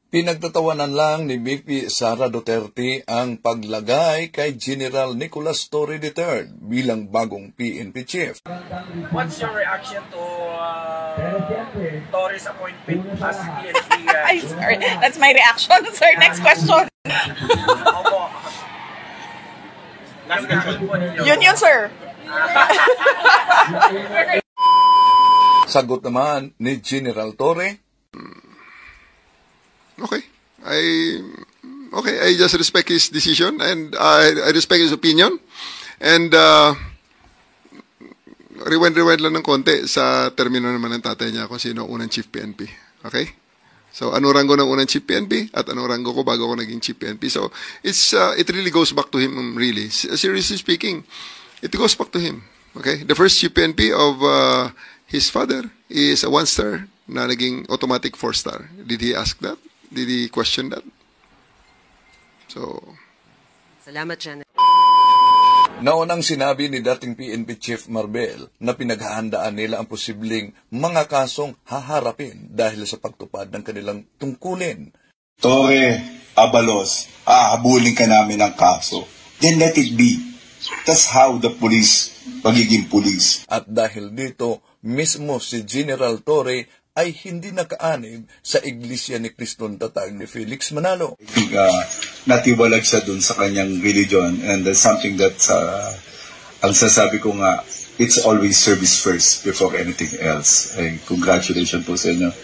Pinagtatawanan lang ni VP Sara Duterte ang paglagay kay General Nicolas Torre III bilang bagong PNP chief. What's your reaction to Torre's appointment as PNP? Ay, sorry. That's my reaction, sir. Next question. Last question po ninyo. Yun, sir. Sagot naman ni General Torre, Okay, I just respect his decision and I respect his opinion. And rewind lang ng konti sa termino naman ng tatay niya kung sino unang chief PNP. Okay? So, ano rango ng unang chief PNP at ano rango ko bago ako naging chief PNP. So, it really goes back to him, really. Seriously speaking, it goes back to him. Okay? The first chief PNP of his father is a 1-star na naging automatic 4-star. Did he ask that? Did he question that? So, salamat, Jan. naunang sinabi ni dating PNP Chief Marbel na pinaghahandaan nila ang posibleng mga kasong haharapin dahil sa pagtupad ng kanilang tungkulin. Torre, Abalos, hahabulin ka namin ng kaso. Then let it be. That's how the police, pagiging police. At dahil dito, mismo si General Torre ay hindi nakaanib sa Iglesia ni Cristo Tatag ni Felix Manalo. I think natiwalag siya dun sa kanyang religion and that's something that ang sasabi ko nga, it's always service first before anything else. Ay, congratulations po sa inyo.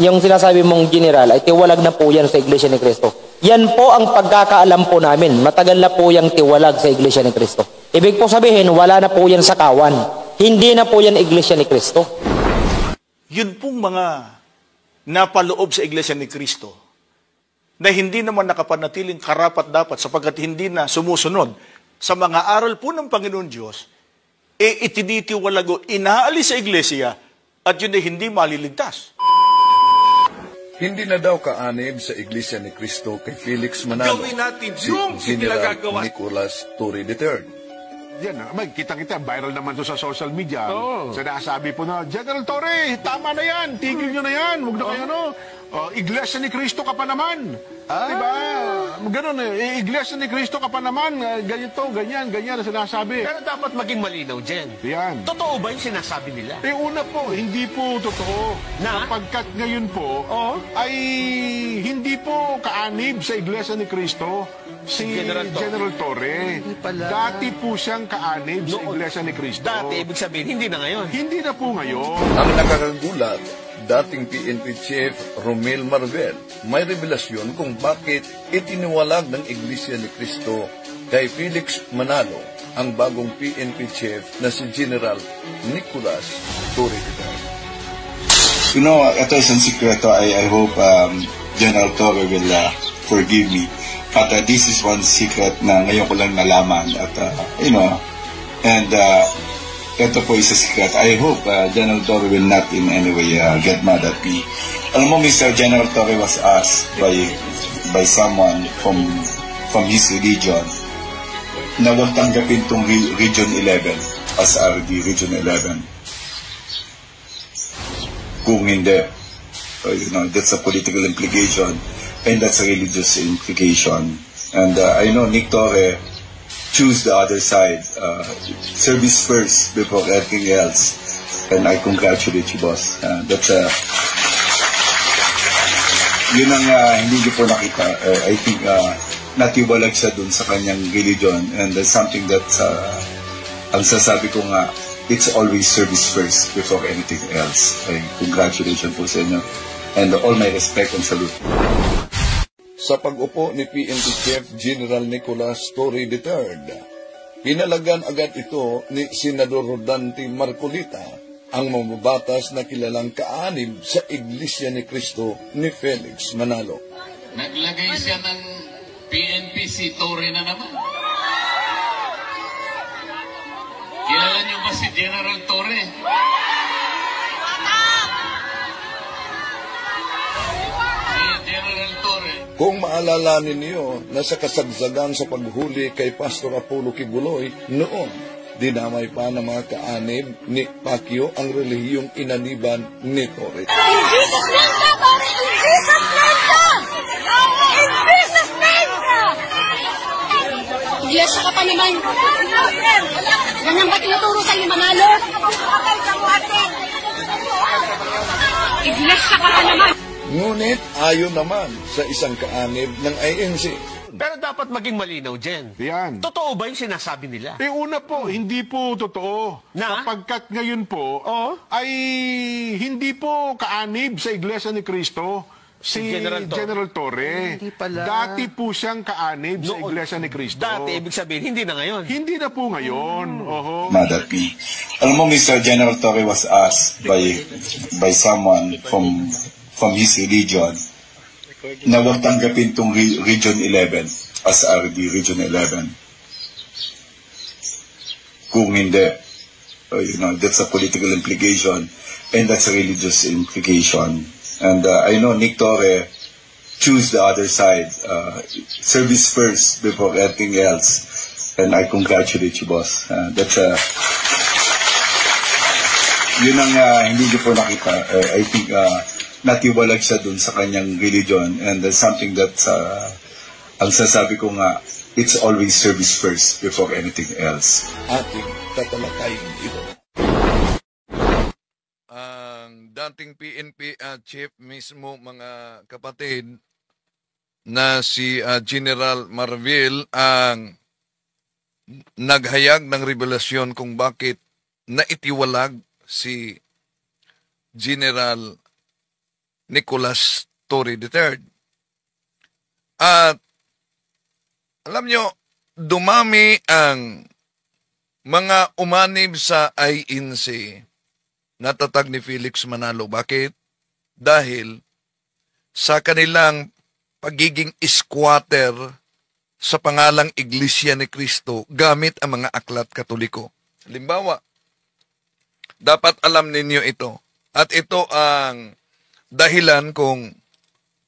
Yung sinasabi mong general ay tiwalag na po yan sa Iglesia ni Cristo. Yan po ang pagkakaalam po namin. Matagal na po yung tiwalag sa Iglesia ni Cristo. Ibig po sabihin, wala na po yan sa kawan. Hindi na po yan Iglesia ni Cristo. Yun pong mga napaloob sa Iglesia ni Cristo na hindi naman nakapanatiling karapat-dapat sapagkat hindi na sumusunod sa mga aral po ng Panginoon Diyos, itinitiwalag o inaalis sa Iglesia at yun ay hindi maliligtas. Hindi na daw kaanib sa Iglesia ni Cristo kay Felix Manalo Gawin natin si yung General ginagawa. Nicolas Torre III. Yan, kita-kita, viral naman to sa social media. Sinasabi po na, General Torre, tama na yan, tigil nyo na yan, huwag na kayo, Iglesia ni Cristo ka pa naman. Diba? Ganun Iglesia ni Cristo ka pa naman, ganito, ganyan na sinasabi. Pero dapat maging malinaw, Jen. Yan. Totoo ba yung sinasabi nila? Una po, hindi po totoo. Sapagkat ngayon po, ay hindi po kaanib sa Iglesia ni Cristo si General Torre. Dati po siyang kaanib sa Iglesia ni Cristo. Dati, ibig sabihin, hindi na ngayon. Hindi na po ngayon. Ang nakakagulat, dating PNP Chief Romel Marvel, may revelasyon kung bakit itiniwalag ng Iglesia ni Cristo kay Felix Manalo ang bagong PNP Chief na si General Nicolas Torre III. You know, ito isang sikreto. I hope General Torre will forgive me. But this is one secret na ngayon ko lang nalaman. At, and ito po is a secret. I hope General Torre will not in any way get mad at me. Alam mo, Mr. General Torre was asked by someone from his religion na huwag tanggapin itong Region 11 as RD Region 11. Kung hindi, that's a political implication and that's a religious implication. And I know Nick Torre choose the other side. Service first before everything else. And I congratulate you, boss. That's yun ang hindi niyo po nakita. I think natiwalag siya dun sa kanyang religion. And that's something that ang sasabi ko nga, it's always service first before anything else. Ay, congratulations po sa inyo. And all my respect and salute. Sa pag-upo ni PNP Chief General Nicolas Torre III, hinalagan agad ito ni Senador Rodante Marcolita, ang mamabatas na kilalang kaanib sa Iglesia ni Cristo ni Felix Manalo. Naglagay siya ng PNP si Torre na naman. Kilala niyo ba si General Torre? Kung maalala ninyo na sa kasagsagan sa paghuli kay Pastor Apollo Kibuloy noon, dinamay pa ng mga kaanib ni Pacquiao ang relihiyong inaniban ni Torre. In Jesus' name, Torre! In Jesus' name, Iglesia ka pa naman. Ganyan ba tinuturo sa'yo manalo? Iglesia ka pa naman. Ngunit ayon naman sa isang kaanib ng INC. Pero dapat maging malinaw, Jen. Yan. Totoo ba yung sinasabi nila? Una po, hindi po totoo. Na? Sapagkat ngayon po, ay hindi po kaanib sa Iglesia ni Cristo si General Torre. Hindi pala. Dati po siyang kaanib sa Iglesia ni Cristo. Dati, ibig sabihin, hindi na ngayon. Hindi na po ngayon. Oho. Mad at me. Alam mo, Mr. General Torre was asked by someone from his religion na huwag tanggapin itong Region 11 as RD Region 11. Kung hindi, that's a political implication and that's a religious implication. And I know Nick Torre choose the other side, service first before anything else. And I congratulate you, boss. Yun ang hindi ko po nakita. I think natiwalag siya dun sa kanyang religion, and that's something that ang sasabi ko nga, it's always service first before anything else. Ating tatalakayin ito. Ang dating PNP chief mismo, mga kapatid, na si General Marvil ang naghayag ng revelasyon kung bakit naitiwalag si General Nicolas Torre III. At alam nyo, dumami ang mga umanib sa INC na tatag ni Felix Manalo. Bakit? Dahil sa kanilang pagiging squatter sa pangalang Iglesia ni Cristo gamit ang mga aklat Katoliko. Halimbawa, dapat alam ninyo ito. At ito ang dahilan kung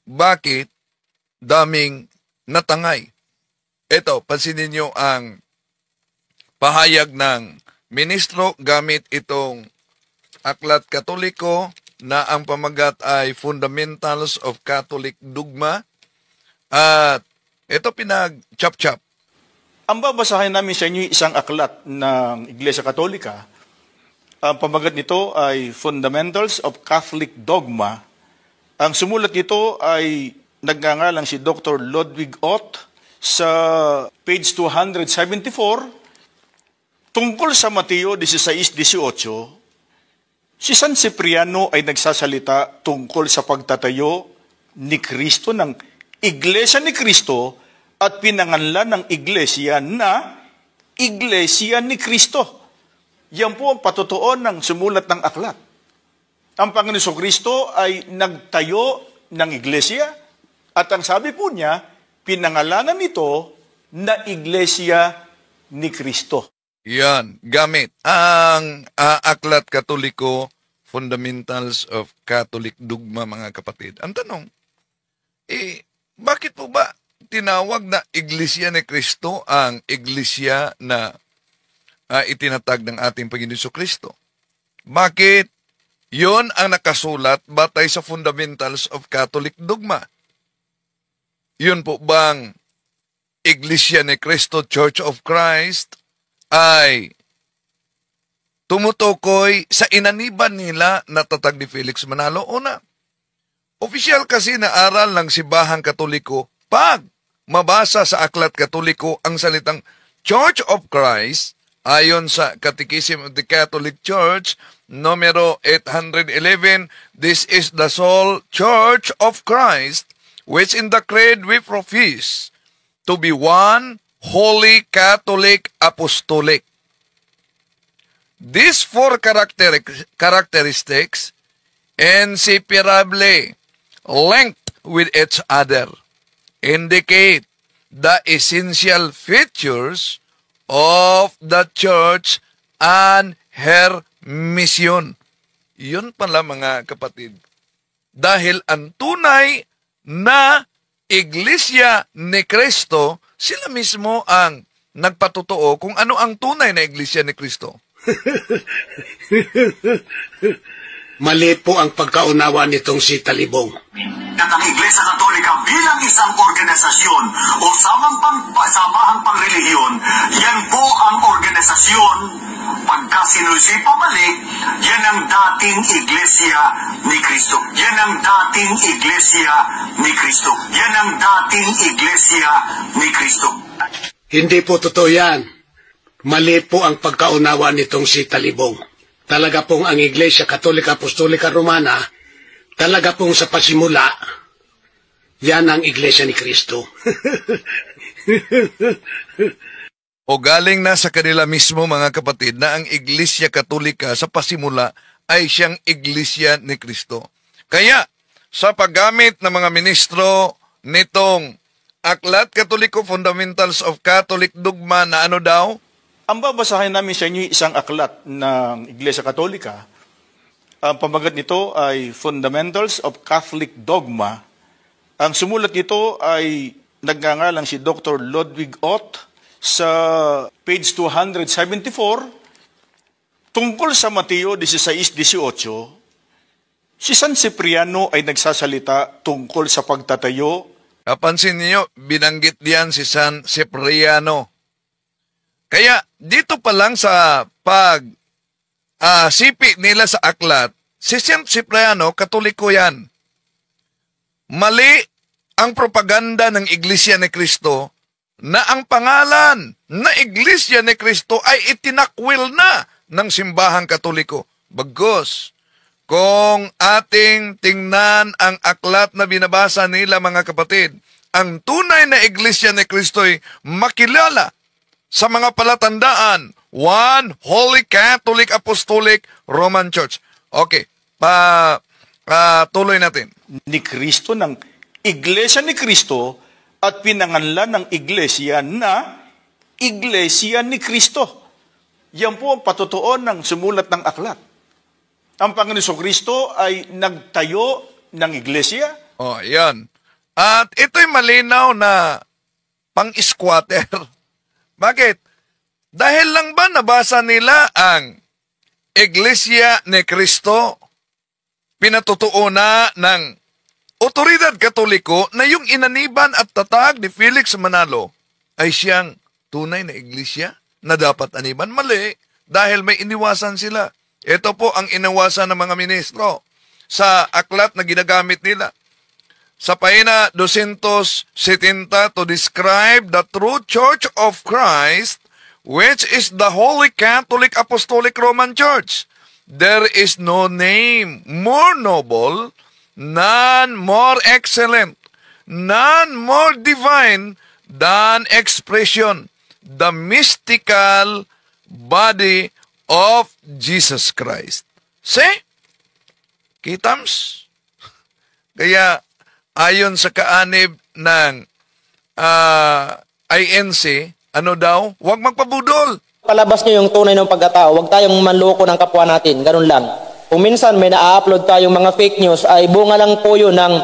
bakit daming natangay. Ito, pansinin niyo ang pahayag ng ministro gamit itong aklat Katoliko na ang pamagat ay Fundamentals of Catholic Dogma. At ito pinag-chap-chap. Ang babasahin namin sa inyo isang aklat ng Iglesia Katolika. Ang pamagat nito ay Fundamentals of Catholic Dogma. Ang sumulat nito ay nagngangalang si Dr. Ludwig Ott sa page 274 tungkol sa Mateo 16:18. Si San Cipriano ay nagsasalita tungkol sa pagtatayo ni Kristo ng Iglesia ni Kristo at pinanganlan ng Iglesia na Iglesia ni Kristo. Yan po ang patutuon ng sumulat ng aklat. Ang Panginoon Kristo ay nagtayo ng iglesia at ang sabi po niya, pinangalanan nito na Iglesia ni Kristo. Yan, gamit ang aklat Katoliko, Fundamentals of Catholic Dogma, mga kapatid. Ang tanong, bakit po ba tinawag na Iglesia ni Kristo ang Iglesia na itinatag ng ating Panginoon Kristo? Bakit? Yon ang nakasulat batay sa Fundamentals of Catholic Dogma. Yun po bang Iglesia ni Cristo, Church of Christ, ay tumutukoy sa inaniban nila na tatag ni Felix Manalo? Una, opisyal kasi na aral ng Simbahang Katoliko, pag mabasa sa Aklat Katoliko ang salitang Church of Christ, ayon sa Catechism of the Catholic Church, numero 811, this is the sole Church of Christ, which in the creed we profess to be one holy Catholic apostolic. These four characteristics inseparably linked with each other indicate the essential features of the church and her mission. Yun pala, mga kapatid. Dahil ang tunay na Iglesia ni Cristo, sila mismo ang nagpatutuo kung ano ang tunay na Iglesia ni Cristo. Mali po ang pagkaunawa nitong si Talibong. ang Iglesia Katolika bilang isang organisasyon o samahang pangrelihiyon, yan po ang organisasyon. Pagka sinusipa mali, yan ang dating Iglesia ni Cristo. Yan ang dating Iglesia ni Cristo. Yan ang dating Iglesia ni Cristo. Hindi po totoo yan. Mali po ang pagkaunawa nitong si Talibong. Talaga pong ang Iglesia Katolika Apostolika Romana, talaga pong sa pasimula, yan ang Iglesia ni Cristo. O galing na sa kanila mismo mga kapatid na ang Iglesia Katolika sa pasimula ay siyang Iglesia ni Cristo. Kaya sa paggamit ng mga ministro nitong Aklat Katoliko Fundamentals of Catholic Dogma na ano daw? Ang babasahin namin sa inyo isang aklat ng Iglesia Katolika. Ang pamagat nito ay Fundamentals of Catholic Dogma. Ang sumulat nito ay nagngangalang si Dr. Ludwig Ott sa page 274 tungkol sa Mateo 16:18. Si San Cipriano ay nagsasalita tungkol sa pagtatayo. Napansin niyo, binanggit diyan si San Cipriano. Kaya dito pa lang sa sipi nila sa aklat, si San Cipriano, Katoliko yan. Mali ang propaganda ng Iglesia ni Cristo na ang pangalan na Iglesia ni Cristo ay itinakwil na ng simbahang Katoliko. Bagos, kung ating tingnan ang aklat na binabasa nila mga kapatid, ang tunay na Iglesia ni Cristo ay makilala sa mga palatandaan, One Holy Catholic Apostolic Roman Church. Okay, tuloy natin. Ni Cristo, ng Iglesia ni Cristo, at pinanganlan ng Iglesia na Iglesia ni Cristo. Yan po ang patutuon ng sumulat ng aklat. Ang Panginoon Kristo ay nagtayo ng Iglesia. Oh, yan. At ito'y malinaw na pang-squatter. Bakit? Dahil lang ba nabasa nila ang Iglesia ni Cristo, pinatutuuna ng otoridad Katoliko na yung inaniban at tatag ni Felix Manalo ay siyang tunay na iglesia na dapat aniban? Mali, dahil may iniwasan sila. Ito po ang iniwasan ng mga ministro sa aklat na ginagamit nila. Sa pahina 270, to describe the true Church of Christ, which is the Holy Catholic Apostolic Roman Church. There is no name more noble, none more excellent, none more divine than expression, the mystical body of Jesus Christ. See? Kitams? Kaya, ayon sa kaanib ng INC, ano daw? Huwag magpabudol. Palabas nyo yung tunay ng pagkatao. Huwag tayong manloko ng kapwa natin. Ganun lang. Kung minsan may na-upload tayong mga fake news, ay bunga lang po yun ng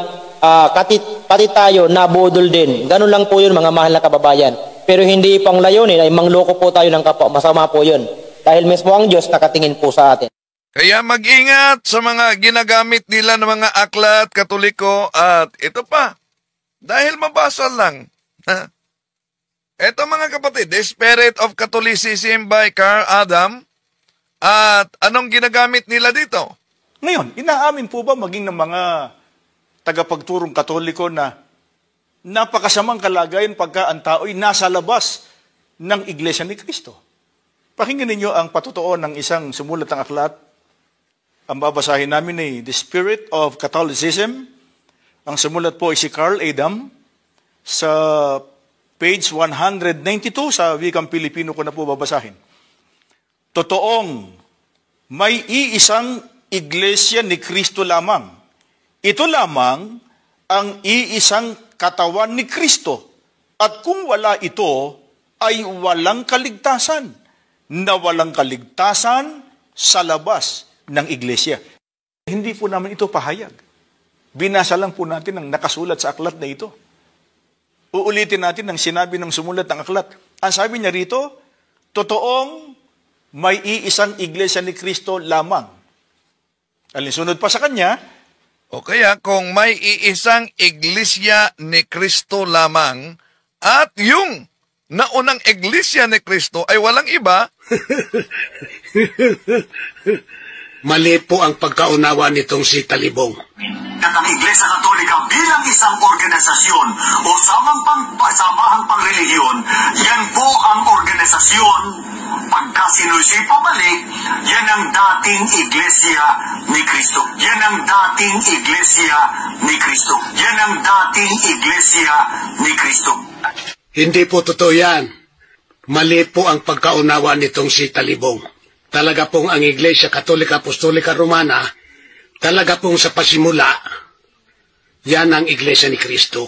pati tayo na budol din. Ganun lang po yun, mga mahal na kababayan. Pero hindi pang layunin ay mangloko po tayo ng kapwa. Masama po yun. Dahil mismo ang Diyos nakatingin po sa atin. Kaya mag-ingat sa mga ginagamit nila ng mga aklat Katoliko at ito pa, dahil mabasa lang. Ito mga kapatid, The Spirit of Catholicism by Carl Adam. At anong ginagamit nila dito? Ngayon, inaamin po ba maging ng mga tagapagturong Katoliko na napakasamang kalagayan pagka ang tao'y nasa labas ng Iglesia ni Cristo? Pakinggan ninyo ang patutuon ng isang sumulat ng aklat. Ang babasahin namin ay The Spirit of Catholicism. Ang sumulat po ay si Carl Adam. Sa page 192 sa Wikang Pilipino ko na po babasahin. Totoong may iisang Iglesia ni Cristo lamang. Ito lamang ang iisang katawan ni Cristo. At kung wala ito, ay walang kaligtasan. Na walang kaligtasan sa labas ng iglesia. Hindi po namin ito pahayag. Binasa lang po natin ang nakasulat sa aklat na ito. Uulitin natin ang sinabi ng sumulat ng aklat. Ang sabi niya rito, totoong may iisang iglesia ni Cristo lamang. Alinsunod pa sa kanya, O kaya kung may iisang iglesia ni Kristo lamang at yung naunang iglesia ni Kristo ay walang iba, Mali po ang pagkaunawa nitong si Talibong. At ang Iglesia Katolika bilang isang organisasyon o samahang pangrelihiyon, yan po ang organisasyon. Pagka sinusi pabalik, yan ang dating Iglesia ni Kristo. Yan ang dating Iglesia ni Kristo. Yan ang dating Iglesia ni Kristo. Hindi po totoo yan. Mali po ang pagkaunawa nitong si Talibong. Talaga pong ang Iglesia Katolika Apostolika Romana, talaga pong sa pasimula, yan ang Iglesia ni Kristo.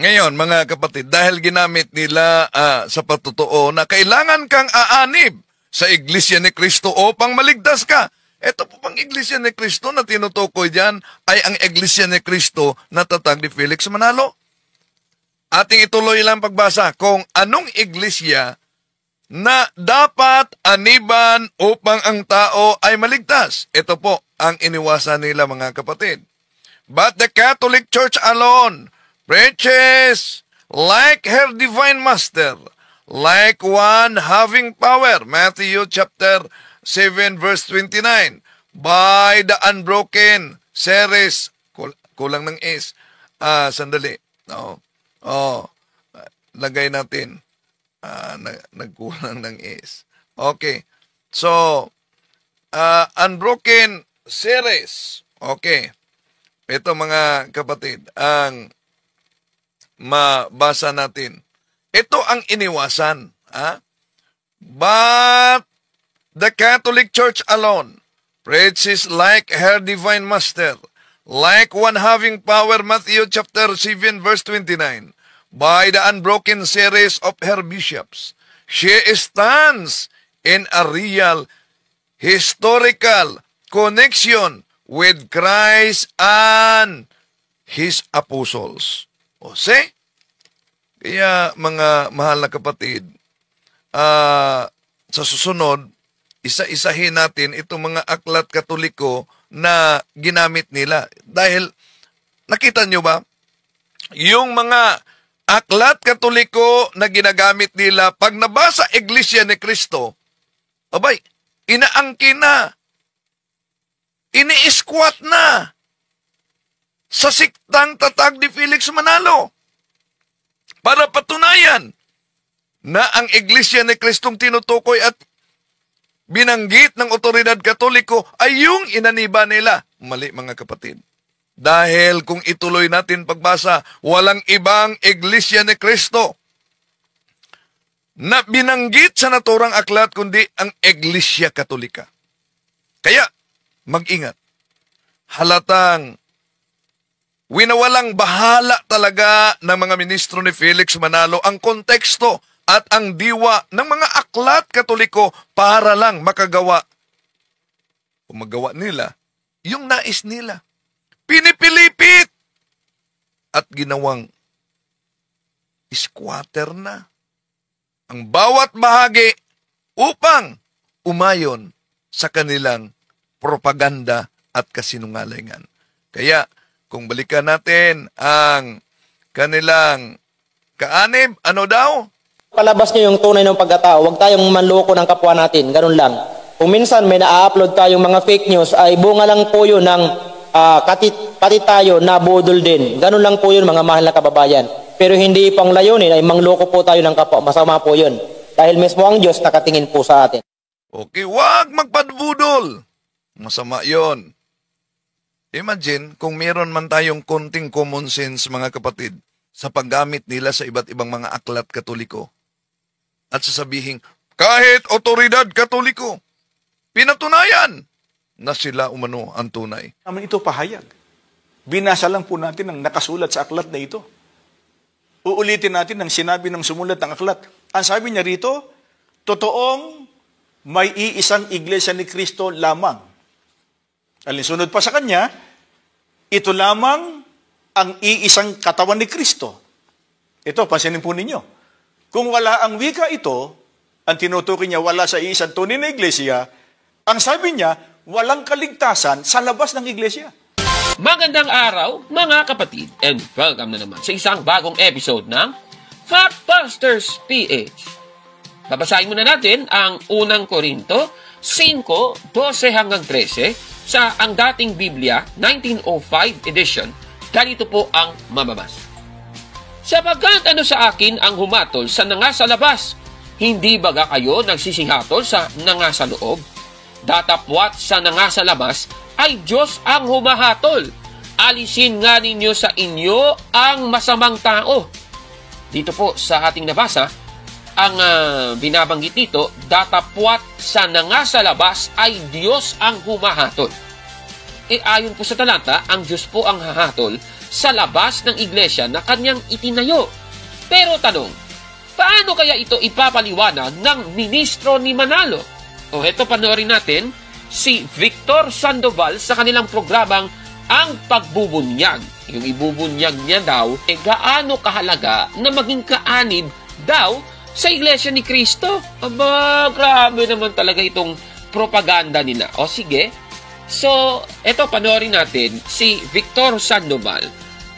Ngayon, mga kapatid, dahil ginamit nila sa patutuo na kailangan kang aanib sa Iglesia ni Kristo upang maligtas ka. Ito po pang Iglesia ni Kristo na tinutukoy diyan ay ang Iglesia ni Kristo na tatag ni Felix Manalo. Ating ituloy lang pagbasa kung anong iglesia na dapat aniban upang ang tao ay maligtas. Ito po ang iniwasan nila, mga kapatid. But the Catholic Church alone preaches like her divine master, like one having power. Matthew chapter 7 verse 29. By the unbroken series, kulang ng is. Sandali. Lagay natin. Nagkulang ng is. Okay. So, unbroken series. Okay. Ito, mga kapatid, ang mabasa natin. Ito ang iniwasan. But the Catholic Church alone preaches like her divine master, like one having power. Matthew chapter 7 verse 29. By the unbroken series of her bishops, she stands in a real historical connection with Christ and His apostles. O see? Kaya, mga mahal na kapatid, sa susunod, isa-isahin natin itong mga aklat Katoliko na ginamit nila. Dahil, nakita nyo ba, yung mga aklat Katoliko na ginagamit nila, pag nabasa Iglesia ni Kristo, abay, inaangkin na, ini-squat na sa siktang tatag ni Felix Manalo para patunayan na ang Iglesia ni Kristong tinutukoy at binanggit ng otoridad Katoliko ay yung inaniba nila. Mali, mga kapatid. Dahil kung ituloy natin pagbasa, walang ibang Iglesia ni Kristo na binanggit sa naturang aklat kundi ang Iglesia Katolika. Kaya, mag-ingat. Halatang winawalang bahala talaga ng mga ministro ni Felix Manalo ang konteksto at ang diwa ng mga aklat Katoliko para lang makagawa o magawa nila yung nais nila. Pinipilipit at ginawang squatter na ang bawat bahagi upang umayon sa kanilang propaganda at kasinungalingan. Kaya, kung balikan natin ang kanilang kaanib, ano daw? Palabas nyo yung tunay ng pagkatao, huwag tayong manloko ng kapwa natin, ganun lang. Kung minsan may na-upload tayong mga fake news, ay bunga lang po yun ng pati tayo na budol din. Ganun lang po yun, mga mahal na kababayan. Pero hindi pang layunin ay mangloko po tayo ng kapwa. Masama po yun. Dahil mismo ang Diyos nakatingin po sa atin. Okay, wag magpadbudol. Masama yun. Imagine kung meron man tayong konting common sense, mga kapatid, sa paggamit nila sa iba't ibang mga aklat Katoliko. At sasabihin, kahit otoridad Katoliko, pinatunayan na sila umano ang tunay. Naman ito pahayag. Binasa lang po natin ang nakasulat sa aklat na ito. Uulitin natin ang sinabi ng sumulat ng aklat. Ang sabi niya rito, totoong may iisang Iglesia ni Kristo lamang. Alinsunod pa sa kanya, ito lamang ang iisang katawan ni Kristo. Ito, pansinin po ninyo. Kung wala ang wika ito, ang tinutukoy niya wala sa iisang tunay na iglesia, ang sabi niya, walang kaligtasan sa labas ng iglesia. Magandang araw mga kapatid and welcome na naman sa isang bagong episode ng Factbusters PH. Babasahin muna natin ang unang Korinto 5:12 hanggang 13 sa ang dating Biblia 1905 edition. Ganito po ang mababasa. Sapagkat ano sa akin ang humatol sa nanga sa labas, hindi baga kayo nagsisihatol sa nanga sa loob? Datapwat sa nanga sa labas ay Diyos ang humahatol. Alisin nga ninyo sa inyo ang masamang tao. Dito po sa ating nabasa, ang binabanggit dito, datapwat sa nanga sa labas ay Diyos ang humahatol. Ayon po sa talata, ang Diyos po ang hahatol sa labas ng iglesia na kanyang itinayo. Pero tanong, paano kaya ito ipapaliwanag ng ministro ni Manalo? O heto, panoorin natin si Victor Sandoval sa kanilang programang Ang Pagbubunyag. Yung ibubunyag niya daw, gaano kahalaga na maging kaanib daw sa Iglesia ni Cristo? Aba, grabe naman talaga itong propaganda nila. O sige, so eto, panoorin natin si Victor Sandoval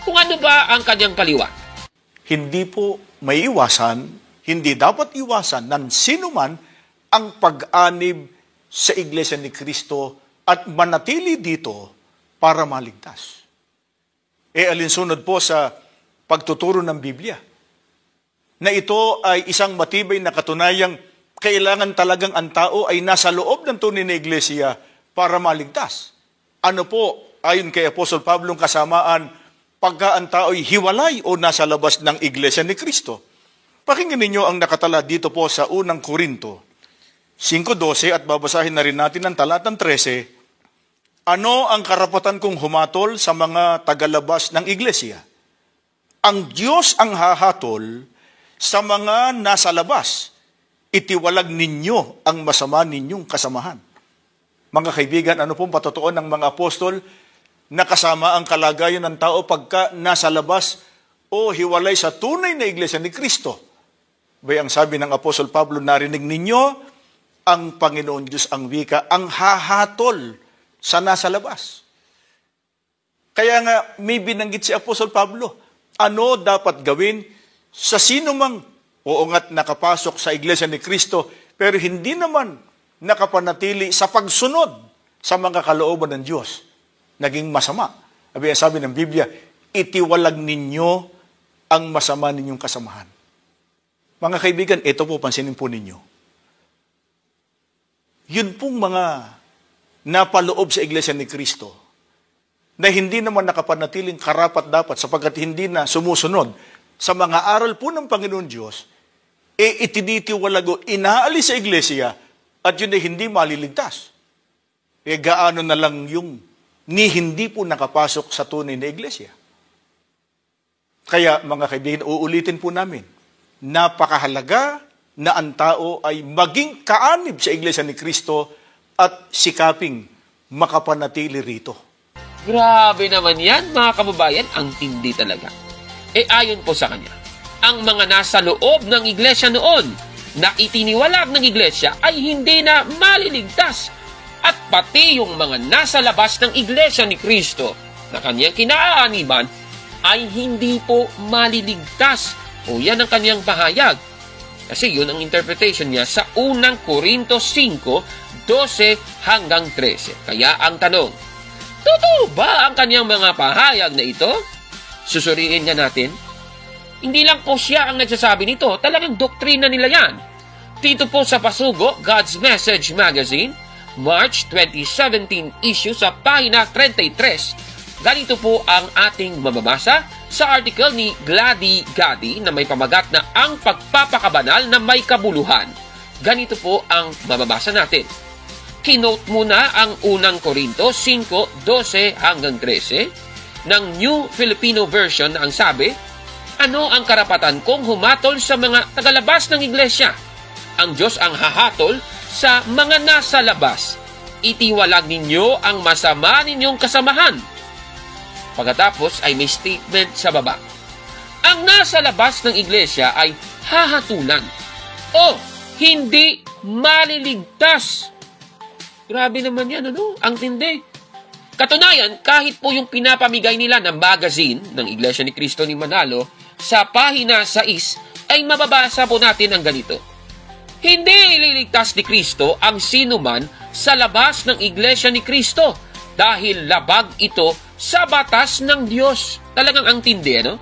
kung ano ba ang kanyang paliwanag. Hindi po may iwasan, hindi dapat iwasan ng sinuman ang pag-anib sa Iglesia ni Cristo at manatili dito para maligtas. Alinsunod po sa pagtuturo ng Biblia na ito ay isang matibay na katunayang kailangan talagang ang tao ay nasa loob ng tunay na Iglesia para maligtas. Ano po, ayon kay Apostol Pablo, kasamaan pagka ang tao ay hiwalay o nasa labas ng Iglesia ni Cristo? Pakinggan ninyo ang nakatala dito po sa unang Korinto 5:12 at babasahin na rin natin ang talatang 13. Ano ang karapatan kong humatol sa mga tagalabas ng iglesia? Ang Diyos ang hahatol sa mga nasa labas. Itiwalag ninyo ang masama ninyong kasamahan. Mga kaibigan, ano pong patotoo ng mga apostol na kasama ang kalagayan ng tao pagka nasa labas o hiwalay sa tunay na iglesia ni Cristo? Bay, ang sabi ng Apostol Pablo, narinig ninyo, ang Panginoon Diyos ang wika, ang hahatol sa nasa labas. Kaya nga, may binanggit si Apostol Pablo, ano dapat gawin sa sino mang, oo nga't nakapasok sa Iglesia ni Cristo, pero hindi naman nakapanatili sa pagsunod sa mga kalooban ng Diyos, naging masama. Sabi ng Biblia, itiwalag ninyo ang masama ninyong kasamahan. Mga kaibigan, ito po, pansinin po ninyo. Yun pong mga napaloob sa Iglesia ni Cristo na hindi naman nakapanatiling karapat-dapat sapagkat hindi na sumusunod sa mga aral po ng Panginoon Diyos, itinitiwalag o inaalis sa Iglesia at yun ay hindi maliligtas. Gaano na lang yung hindi po nakapasok sa tunay na Iglesia. Kaya mga kaibigan, uulitin po namin, napakahalaga na ang tao ay maging kaanib sa Iglesia ni Cristo at sikaping makapanatili rito. Grabe naman yan, mga kababayan, ang tindi talaga. Ayon po sa kanya, ang mga nasa loob ng Iglesia noon na itiniwalag ng Iglesia ay hindi na maliligtas at pati yung mga nasa labas ng Iglesia ni Cristo na kanyang kinaaaniban ay hindi po maliligtas. O yan ang kanyang pahayag. Kasi yun ang interpretation niya sa unang Korinto 5:12 hanggang 13. Kaya ang tanong, totoo ba ang kanyang mga pahayag na ito? Susuriin nga natin. Hindi lang po siya ang nagsasabi nito, talagang doktrina nila yan. Dito po sa Pasugo, God's Message Magazine, March 2017 issue sa pahina 33. Ganito po ang ating mababasa sa article ni Glady Gadi na may pamagat na ang pagpapakabanal na may kabuluhan. Ganito po ang mababasa natin. Kinote muna ang unang Korinto 5:12 hanggang 13 ng New Filipino Version na ang sabi, ano ang karapatan kong humatol sa mga tagalabas ng iglesia? Ang Diyos ang hahatol sa mga nasa labas. Itiwalag ninyo ang masama ninyong kasamahan. Pagkatapos ay may statement sa baba. Ang nasa labas ng iglesia ay hahatulan o hindi maliligtas. Grabe naman yan, ano? Ang tindi. Katunayan, kahit po yung pinapamigay nila ng magazine ng Iglesia ni Cristo ni Manalo, sa pahina 6 ay mababasa po natin ang ganito. Hindi ililigtas ni Cristo ang sinuman sa labas ng Iglesia ni Cristo dahil labag ito sa batas ng Diyos. Talagang ang tindi, ano?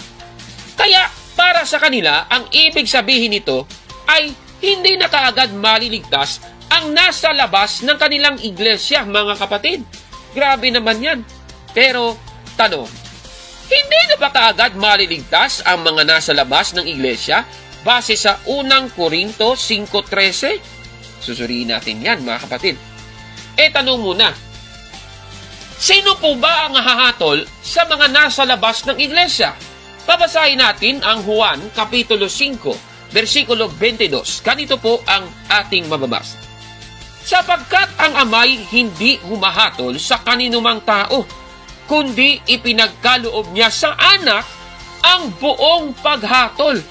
Kaya, para sa kanila, ang ibig sabihin nito ay hindi na kaagad maliligtas ang nasa labas ng kanilang iglesia, mga kapatid. Grabe naman yan. Pero, tanong, hindi na ba kaagad maliligtas ang mga nasa labas ng iglesia base sa unang Korinto 5:13? Susuriin natin yan, mga kapatid. Tanong muna, sino po ba ang hahatol sa mga nasa labas ng iglesia? Babasahin natin ang Juan, Kapitulo 5, versikulo 22. Ganito po ang ating mababasa. Sapagkat ang amay hindi humahatol sa kaninumang tao, kundi ipinagkaloob niya sa anak ang buong paghatol.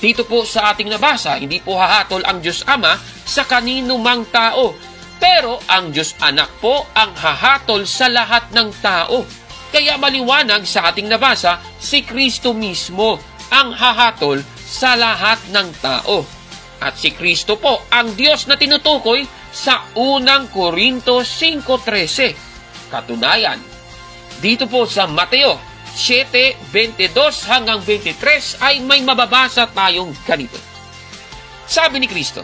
Dito po sa ating nabasa, hindi po hahatol ang Diyos Ama sa kaninumang tao, pero ang Diyos Anak po ang hahatol sa lahat ng tao. Kaya maliwanag sa ating nabasa, si Kristo mismo ang hahatol sa lahat ng tao. At si Kristo po ang Diyos na tinutukoy sa unang Korinto 5:13. Katunayan, dito po sa Mateo 7:22 hanggang 23 ay may mababasa tayong ganito. Sabi ni Kristo,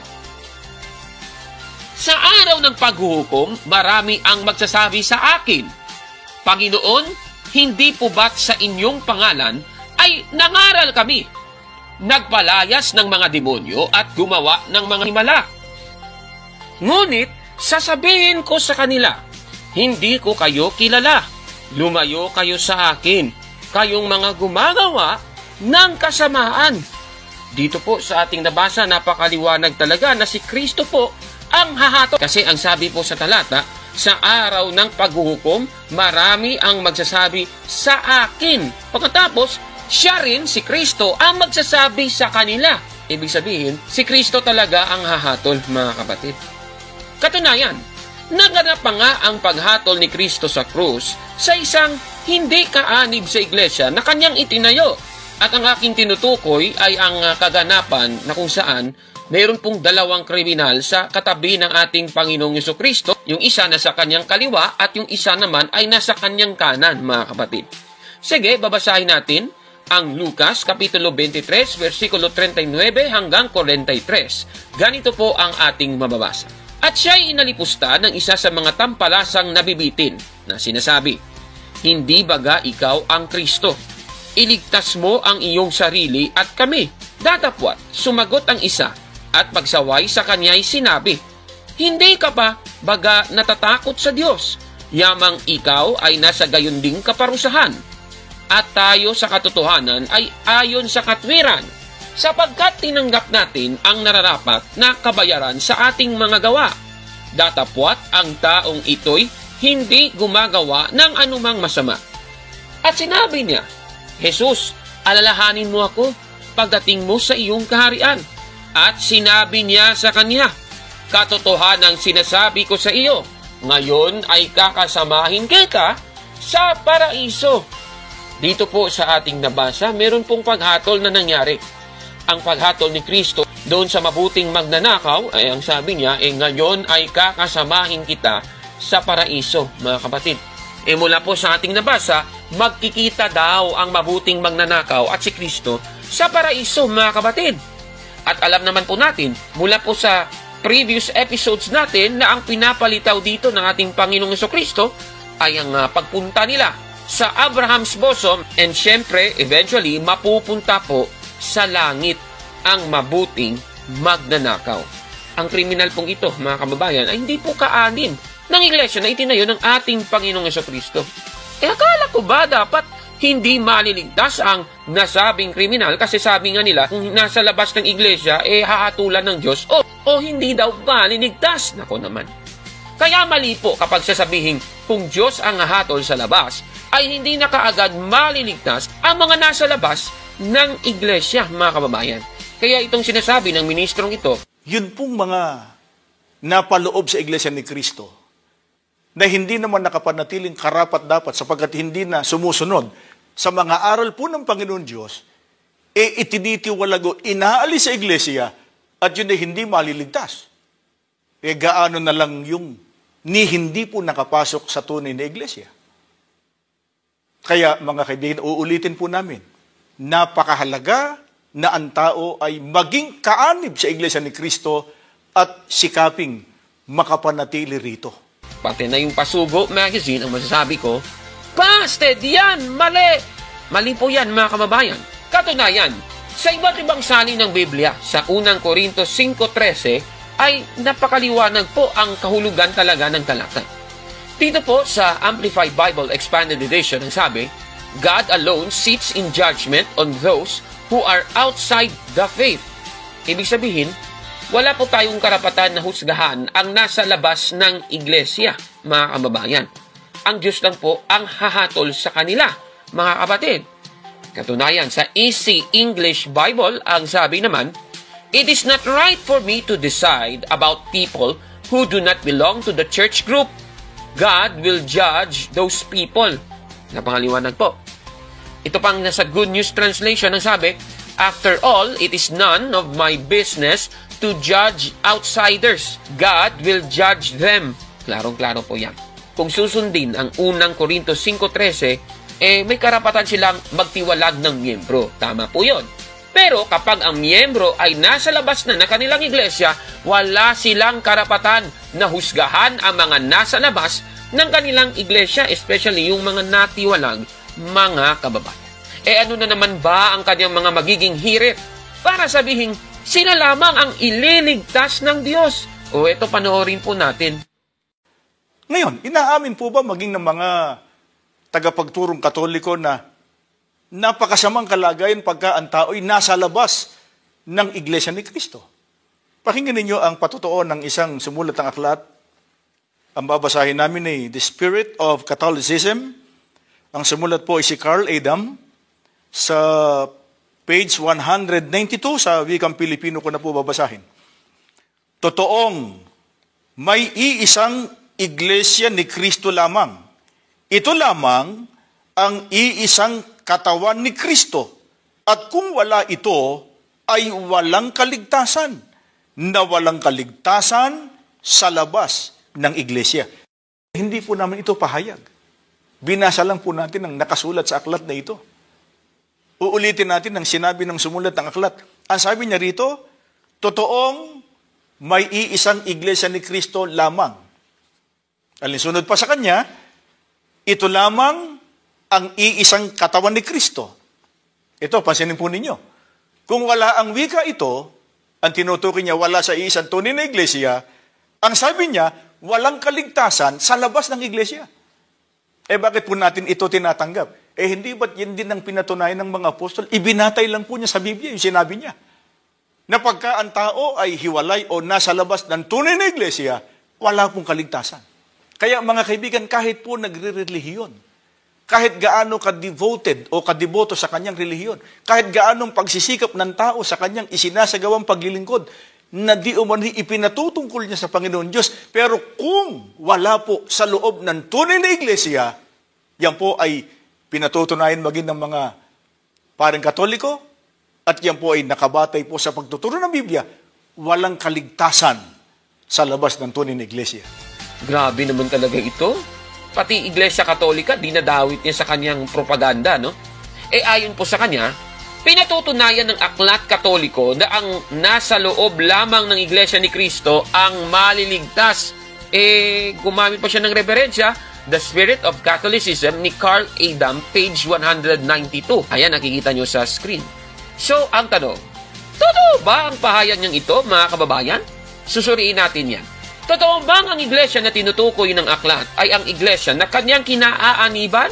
sa araw ng paghuhukom, marami ang magsasabi sa akin, Panginoon, hindi po ba't sa inyong pangalan ay nangaral kami, nagpalayas ng mga demonyo at gumawa ng mga himala? Ngunit, sasabihin ko sa kanila, hindi ko kayo kilala. Lumayo kayo sa akin, kayong mga gumagawa ng kasamaan. Dito po sa ating nabasa, napakaliwanag talaga na si Kristo po ang hahatol. Kasi ang sabi po sa talata, sa araw ng paghuhukom, marami ang magsasabi sa akin. Pagkatapos, siya rin, si Kristo, ang magsasabi sa kanila. Ibig sabihin, si Kristo talaga ang hahatol, mga kapatid. Katunayan, naganap pa nga ang paghatol ni Kristo sa krus sa isang hindi kaanib sa iglesia na kanyang itinayo. At ang aking tinutukoy ay ang kaganapan na kung saan mayroon pong dalawang kriminal sa katabi ng ating Panginoong Jesucristo, yung isa nasa kanyang kaliwa at yung isa naman ay nasa kanyang kanan, mga kapatid. Sige, babasahin natin ang Lucas, Kapitulo 23, versikulo 39 hanggang 43. Ganito po ang ating mababasa. At siya'y inalipusta ng isa sa mga tampalasang nabibitin na sinasabi, hindi baga ikaw ang Kristo? Iligtas mo ang iyong sarili at kami. Datapwat, sumagot ang isa at pagsaway sa kanya'y sinabi, hindi ka ba baga natatakot sa Diyos? Yamang ikaw ay nasa gayon ding kaparusahan. At tayo sa katotohanan ay ayon sa katwiran, sapagkat tinanggap natin ang nararapat na kabayaran sa ating mga gawa. Datapwat ang taong ito'y hindi gumagawa ng anumang masama. At sinabi niya, Jesus, alalahanin mo ako pagdating mo sa iyong kaharian. At sinabi niya sa kanya, katotohanang sinasabi ko sa iyo, ngayon ay kakasamahin kita sa paraiso. Dito po sa ating nabasa, meron pong paghatol na nangyari. Ang paghatol ni Kristo doon sa mabuting magnanakaw, ay ang sabi niya, ngayon ay kakasamahin kita sa paraiso, mga kapatid. Mula po sa ating nabasa, magkikita daw ang mabuting magnanakaw at si Kristo sa paraiso, mga kapatid. At alam naman po natin, mula po sa previous episodes natin na ang pinapalitaw dito ng ating Panginoong Jesucristo ay ang pagpunta nila sa Abraham's bosom and syempre, eventually, mapupunta po sa langit ang mabuting magnanakaw. Ang kriminal pong ito, mga kababayan, ay hindi po kaanin ng iglesia na itinayo ng ating Panginoong Jesucristo. Akala ko ba dapat hindi maliligtas ang nasabing kriminal kasi sabi nga nila kung nasa labas ng iglesia hahatulan ng Diyos o hindi daw maliligtas. Nako naman. Kaya mali po kapag sasabihin kung Diyos ang hahatol sa labas ay hindi na kaagad maliligtas ang mga nasa labas ng iglesia, mga kababayan. Kaya itong sinasabi ng ministrong ito, yun pong mga napaloob sa iglesia ni Kristo na hindi naman nakapanatiling karapat-dapat sapagkat hindi na sumusunod sa mga aral po ng Panginoon Diyos, itinitiwalago, inaalis sa iglesia at yun ay hindi maliligtas. Gaano na lang yung hindi po nakapasok sa tunay na iglesia. Kaya mga kaibigan, uulitin po namin, napakahalaga na ang tao ay maging kaanib sa iglesia ni Kristo at sikaping makapanatili rito. Pati na yung Pasugo magazine, ang masasabi ko, busted! Yan! Mali! Mali po yan, mga kababayan. Katunayan, sa iba't ibang salin ng Biblia, sa unang Korinto 5:13, ay napakaliwanag po ang kahulugan talaga ng talata. Dito po sa Amplified Bible Expanded Edition, ang sabi, God alone sits in judgment on those who are outside the faith. Ibig sabihin, wala po tayong karapatan na husgahan ang nasa labas ng iglesia, mga kababayan. Ang Diyos lang po ang hahatol sa kanila, mga kapatid. Katunayan, sa Easy English Bible, ang sabi naman, it is not right for me to decide about people who do not belong to the church group. God will judge those people. Napangaliwanag po. Ito pang nasa Good News Translation ang sabi, after all, it is none of my business to judge outsiders. God will judge them. Klarong-klaro po yan. Kung susundin ang unang Korinto 5:13, may karapatan silang magtiwalag ng miyembro. Tama po yun. Pero kapag ang miyembro ay nasa labas na ng kanilang iglesia, wala silang karapatan na husgahan ang mga nasa labas ng kanilang iglesia, especially yung mga natiwalag, mga kababayan. Ano na naman ba ang kanyang mga magiging hirit para sabihin, sila lamang ang ililigtas ng Diyos? O ito, panoorin po natin. Ngayon, inaamin po ba maging ng mga tagapagturong Katoliko na napakasamang kalagayan pagka ang tao'y nasa labas ng Iglesia ni Kristo? Pakinggan ninyo ang patotoo ng isang sumulat ng aklat. Ang babasahin namin ay The Spirit of Catholicism. Ang sumulat po ay si Carl Adam. Sa page 192 sa wikang Pilipino ko na po babasahin. Totoong may iisang Iglesia ni Kristo lamang. Ito lamang ang iisang katawan ni Kristo. At kung wala ito, ay walang kaligtasan. Na walang kaligtasan sa labas ng iglesia. Hindi po namin ito pahayag. Binasa lang po natin ang nakasulat sa aklat na ito. Uulitin natin ang sinabi ng sumulat ng aklat. Ang sabi niya rito, totoong may iisang iglesia ni Kristo lamang. Alinsunod pa sa kanya, ito lamang ang iisang katawan ni Kristo. Ito, pansinin po ninyo. Kung wala ang wika ito, ang tinutukoy niya wala sa iisang tunay na iglesia, ang sabi niya, walang kaligtasan sa labas ng iglesia. Bakit po natin ito tinatanggap? Hindi ba't yun din ang pinatunayan ng mga apostol? Ibinatay lang po niya sa Biblia, yung sinabi niya. Na pagka ang tao ay hiwalay o nasa labas ng tunay na iglesia, wala pong kaligtasan. Kaya mga kaibigan, kahit po nagre-relihiyon, kahit gaano ka-devoted o kadeboto sa kanyang relihiyon, kahit gaanong pagsisikap ng tao sa kanyang isinasagawang paglilingkod, na di umano'y ipinatutungkol niya sa Panginoon Diyos, pero kung wala po sa loob ng tunay na iglesia, yan po ay pinatutunayan maging ng mga parang Katoliko, at yan po ay nakabatay po sa pagtuturo ng Biblia, walang kaligtasan sa labas ng tunay na iglesia. Grabe naman talaga ito. Pati Iglesia Katolika, dinadawit niya sa kanyang propaganda, no? Ayon po sa kanya, pinatutunayan ng Aklat Katoliko na ang nasa loob lamang ng Iglesia ni Kristo ang maliligtas. Gumamit pa siya ng referensya, The Spirit of Catholicism ni Carl Adam, page 192. Ayan, nakikita nyo sa screen. So, ang tanong, totoo ba ang pahayag niyang ito, mga kababayan? Susuriin natin yan. Totoo bang ang iglesia na tinutukoy ng aklat ay ang iglesia na kanyang kinaaaniban?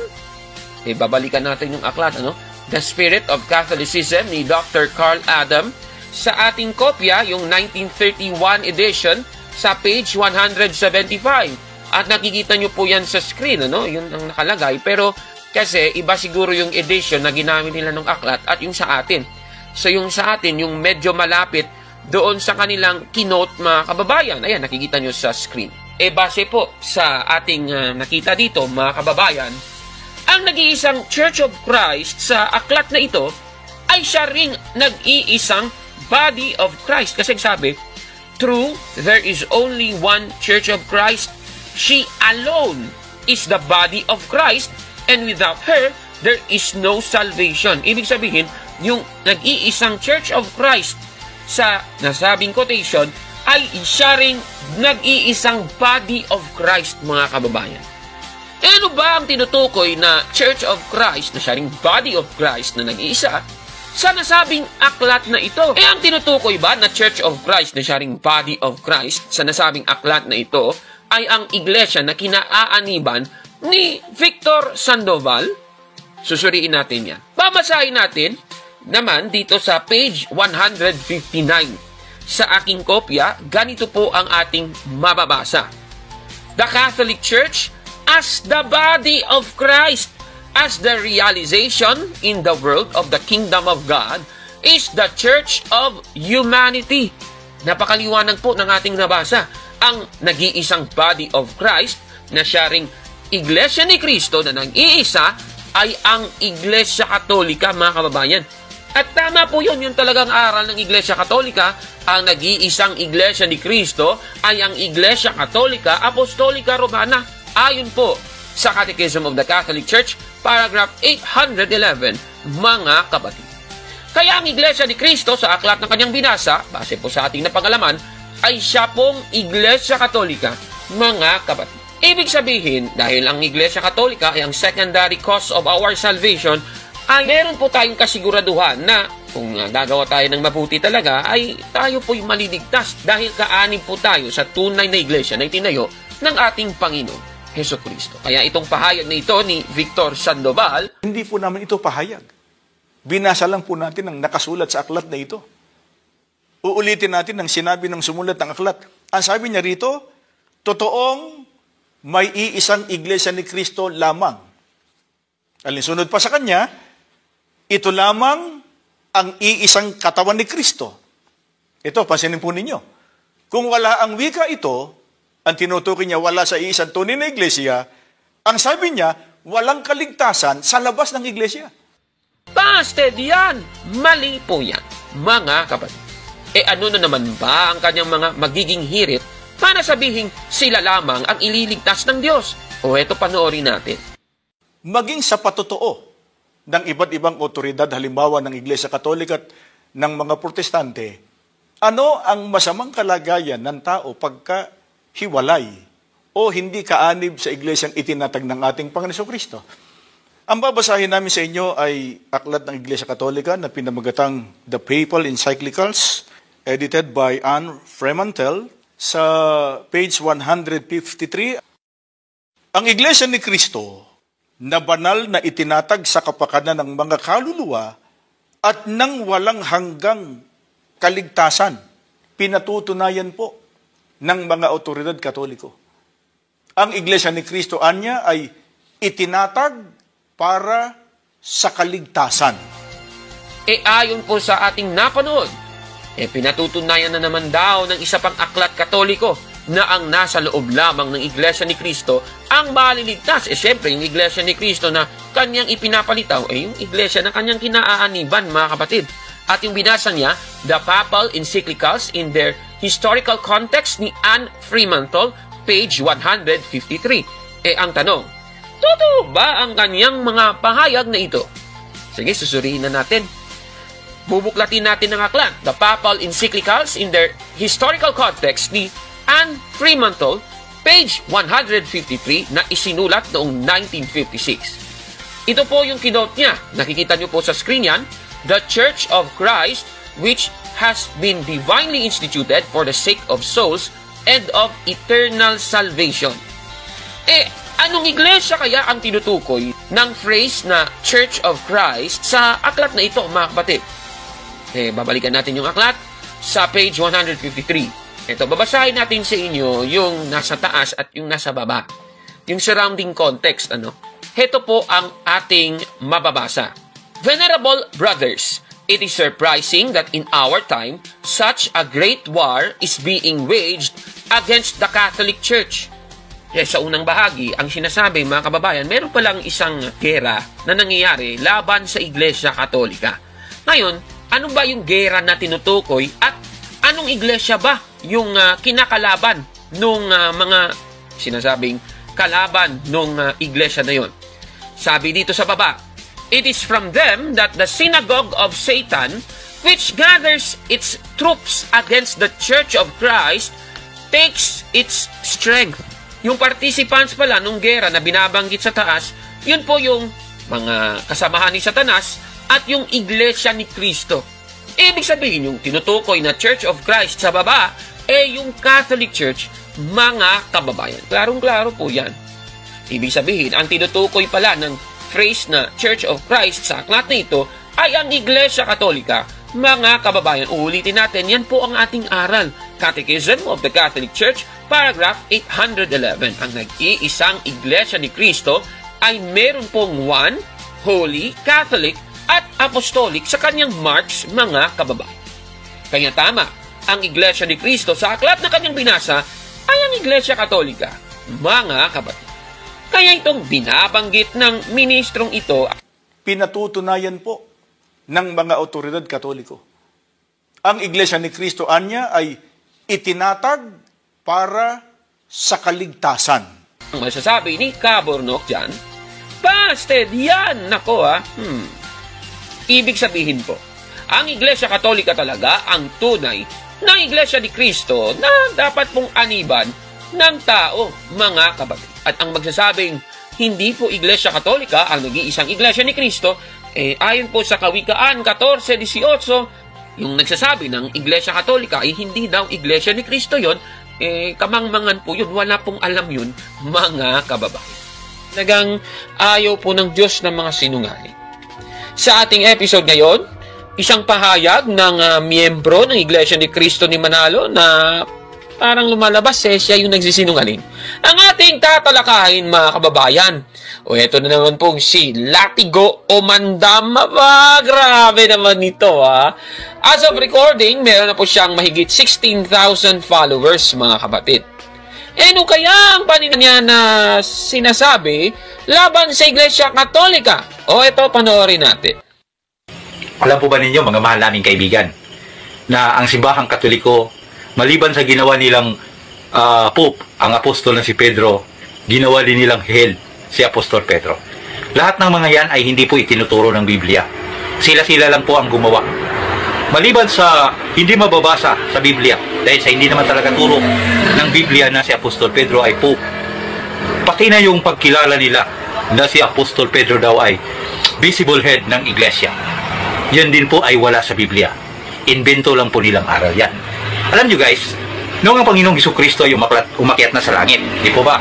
Babalikan natin yung aklat, ano? The Spirit of Catholicism ni Dr. Carl Adam. Sa ating kopya, yung 1931 edition, sa page 175. At nakikita nyo po yan sa screen, ano? Yun ang nakalagay. Pero kasi iba siguro yung edition na ginamit nila ng aklat at yung sa atin. So yung sa atin, yung medyo malapit doon sa kanilang keynote, mga kababayan. Ayan, nakikita nyo sa screen. base po sa ating nakita dito, mga kababayan, ang nag-iisang Church of Christ sa aklat na ito ay siya ring nag-iisang body of Christ. Kasi sabi, true, there is only one Church of Christ. She alone is the body of Christ, and without her, there is no salvation. Ibig sabihin, yung nag-iisang Church of Christ sa nasabing quotation ay siya ring nag-iisang body of Christ, mga kababayan. Ano ba ang tinutukoy na Church of Christ na siya ring body of Christ na nag-iisa sa nasabing aklat na ito? Ang tinutukoy ba na Church of Christ na siya ring body of Christ sa nasabing aklat na ito ay ang iglesia na kinaaaniban ni Victor Sandoval? Susuriin natin yan. Babasahin natin naman dito sa page 159. Sa aking kopya, ganito po ang ating mababasa. The Catholic Church as the body of Christ, as the realization in the world of the kingdom of God, is the church of humanity. Napakaliwanag po ng ating nabasa. Ang nag-iisang body of Christ na siya ring Iglesia ni Cristo na nag-iisa ay ang Iglesia Katolika, mga kababayan. At tama po yun, yung talagang aral ng Iglesia Katolika. Ang nag-iisang Iglesia ni Cristo ay ang Iglesia Katolika Apostolika Romana. Ayon po sa Catechism of the Catholic Church, paragraph 811, mga kapatid. Kaya ang Iglesia ni Cristo sa aklat ng kanyang binasa, base po sa ating napangalaman, ay siya pong Iglesia Katolika, mga kapatid. Ibig sabihin, dahil ang Iglesia Katolika ay ang secondary cause of our salvation, ay meron po tayong kasiguraduhan na kung gagawa tayo ng mabuti talaga, ay tayo po'y maliligtas dahil kaanib po tayo sa tunay na iglesia na itinayo ng ating Panginoon Hesus Kristo. Kaya itong pahayag na ito ni Victor Sandoval, hindi po namin ito pahayag. Binasa lang po natin ang nakasulat sa aklat na ito. Uulitin natin ang sinabi ng sumulat ng aklat. Ang sabi niya rito, totoong may iisang iglesia ni Kristo lamang. Alinsunod pa sa kanya, ito lamang ang iisang katawan ni Kristo. Ito, pansinin po ninyo. Kung wala ang wika ito, ang tinutukoy niya wala sa iisang tunay na iglesia, ang sabi niya, walang kaligtasan sa labas ng iglesia. Busted yan! Mali po yan, mga kapatid. Ano na naman ba ang kanyang mga magiging hirit para sabihin sila lamang ang ililigtas ng Diyos? O eto, panoorin natin. Maging sa patotoo ng iba't ibang otoridad, halimbawa ng Iglesia Katolika at ng mga Protestante, ano ang masamang kalagayan ng tao pagka hiwalay o hindi kaanib sa iglesyang itinatag ng ating Panginoon Kristo? Ang babasahin namin sa inyo ay aklat ng Iglesia Katolika na pinamagatang The Papal Encyclicals, edited by Anne Fremantle, sa page 153. Ang Iglesia ni Kristo na banal na itinatag sa kapakanan ng mga kaluluwa at nang walang hanggang kaligtasan, pinatutunayan po ng mga otoridad Katoliko. Ang Iglesia ni Kristo, anya, ay itinatag para sa kaligtasan. Ayon po sa ating napanood, pinatutunayan na naman daw ng isa pang aklat Katoliko na ang nasa loob lamang ng Iglesia ni Kristo ang maliligtas. Siyempre, yung Iglesia ni Kristo na kanyang ipinapalitaw, yung Iglesia na kanyang kinaaaniban, mga kapatid. At yung binasa niya, The Papal Encyclicals in their Historical Context ni Anne Fremantle, page 153. Ang tanong, totoo ba ang kanyang mga pahayag na ito? Sige, susuriin na natin. Bubuklatin natin ang aklat, The Papal Encyclicals in their Historical Context ni Anne Fremantle, page 153, na isinulat noong 1956. Ito po yung kinote niya. Nakikita niyo po sa screen yan. The Church of Christ, which has been divinely instituted for the sake of souls and of eternal salvation. Anong iglesia kaya ang tinutukoy ng phrase na Church of Christ sa aklat na ito, mga kapatid? Babalikan natin yung aklat sa page 153. Ito, babasahin natin sa inyo yung nasa taas at yung nasa baba. Yung surrounding context, Ito po ang ating mababasa. Venerable brothers, it is surprising that in our time, such a great war is being waged against the Catholic Church. Kaya sa unang bahagi, ang sinasabi mga kababayan, meron palang isang gera na nangyayari laban sa Iglesia Katolika. Ngayon, ano ba yung gera na tinutukoy at anong iglesia ba yung kinakalaban nung mga sinasabing kalaban nung iglesia na yun? Sabi dito sa baba, "It is from them that the synagogue of Satan, which gathers its troops against the Church of Christ, takes its strength." Yung participants pala nung gera na binabanggit sa taas, yun po yung mga kasamahan ni Satanas at yung iglesia ni Kristo. Ibig sabihin, yung tinutukoy na Church of Christ sa baba, yung Catholic Church, mga kababayan. Klarong-klaro po yan. Ibig sabihin, ang tinutukoy pala ng phrase na Church of Christ sa aklat na ito ay ang Iglesia Katolika. Mga kababayan, uulitin natin, yan po ang ating aral. Catechism of the Catholic Church, paragraph 811. Ang nag-iisang Iglesia ni Kristo ay meron pong one, holy, Catholic, at apostolic sa kanyang marks, mga kababayan. Kaya tama, ang Iglesia ni Kristo sa aklat na kanyang binasa ay ang Iglesia Katolika, mga kapatid. Kaya itong binabanggit ng ministrong ito, pinatutunayan po ng mga otoridad Katoliko. Ang Iglesia ni Kristo, anya, ay itinatag para sa kaligtasan. Ang masasabi ni Cabornok dyan, busted yan! Nako Ibig sabihin po, ang Iglesia Katolika talaga ang tunay na Iglesia ni Kristo na dapat pong aniban ng tao, mga kapatid. At ang magsasabing hindi po Iglesia Katolika ang nag-iisang Iglesia ni Kristo, ayon po sa Kawikaan 14:18, yung nagsasabi ng Iglesia Katolika ay hindi daw Iglesia ni Kristo yon, kamangmangan po yun, wala pong alam yun, mga kababayan. Talagang ayaw po ng Diyos ng mga sinungaling. Sa ating episode ngayon, isang pahayag ng miyembro ng Iglesia ni Kristo ni Manalo na parang lumalabas siya yung nagsisinungaling. Ang ating tatalakayin, mga kababayan. O eto na naman pong si Latigo Omandama. Grabe naman ito As of recording, meron na po siyang mahigit 16,000 followers, mga kapatid. Ano kaya ang panina niya na sinasabi laban sa Iglesia Katolika? O ito, panoorin natin. Alam po ba ninyo, mga mahal naming kaibigan, na ang simbahang Katoliko, maliban sa ginawa nilang Pope, ang apostol na si Pedro, ginawa din nilang hell, si Apostol Pedro. Lahat ng mga yan ay hindi po itinuturo ng Biblia. Sila-sila lang po ang gumawa. Maliban sa hindi mababasa sa Biblia, dahil sa hindi naman talaga turo ng Biblia na si Apostol Pedro ay Pope, pati na yung pagkilala nila na si Apostol Pedro daw ay visible head ng Iglesia. Yan din po ay wala sa Biblia. Invento lang po nilang aral yan. Alam nyo guys, noong ang Panginoong Jesucristo ay umakyat na sa langit, di po ba?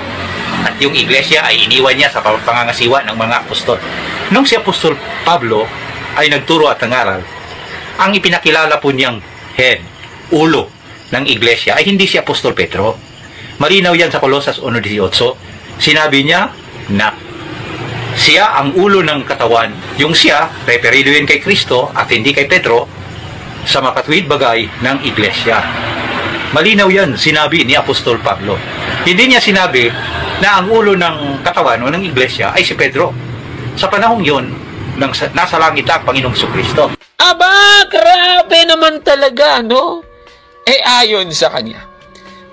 At yung Iglesia ay iniwan niya sa pangangasiwa ng mga apostol. Noong si Apostol Pablo ay nagturo at nangaral, ang ipinakilala po niyang head, ulo ng Iglesia ay hindi si Apostol Pedro. Malinaw yan sa Colosas 1:18. Sinabi niya na siya ang ulo ng katawan, yung siya, referido yun kay Kristo at hindi kay Pedro, sa makatwid bagay ng Iglesia. Malinaw yan, sinabi ni Apostol Pablo. Hindi niya sinabi na ang ulo ng katawan o ng Iglesia ay si Pedro. Sa panahong yun, nasa langit ang Panginoong Jesucristo. Aba, grabe naman talaga, no? Ayon sa kanya,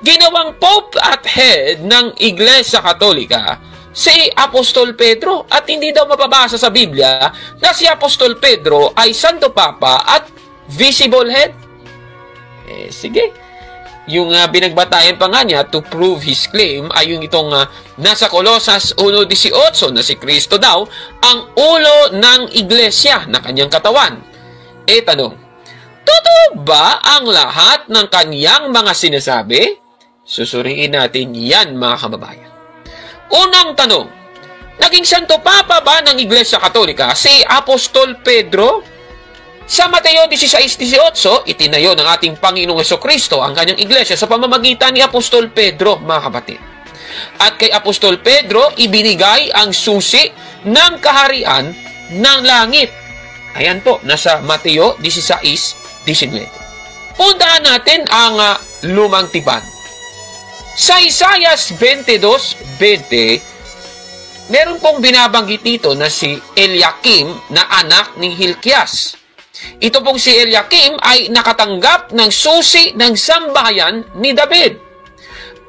ginawang Pope at head ng Iglesia Katolika si Apostol Pedro at hindi daw mapabasa sa Biblia na si Apostol Pedro ay Santo Papa at visible head. Sige. Yung binagbatayan pa nga niya to prove his claim ay yung itong nasa Colosas 1:18 na si Kristo daw ang ulo ng Iglesia na kanyang katawan. Tanong, totoo ba ang lahat ng kanyang mga sinasabi? Susuriin natin yan, mga kababayan. Unang tanong, naging Santo Papa ba ng Iglesia Katolika si Apostol Pedro? Sa Mateo 16:18, itinayo ng ating Panginoong Jesucristo ang kanyang iglesia sa pamamagitan ni Apostol Pedro, mga kapatid. At kay Apostol Pedro, ibinigay ang susi ng kaharian ng langit. Ayan po, nasa Mateo 16:19. Puntahan natin ang lumang tipan. Sa Isaias 22:20, meron pong binabanggit dito na si Eliakim na anak ni Hilkias. Ito pong si Eliakim ay nakatanggap ng susi ng sambahayan ni David.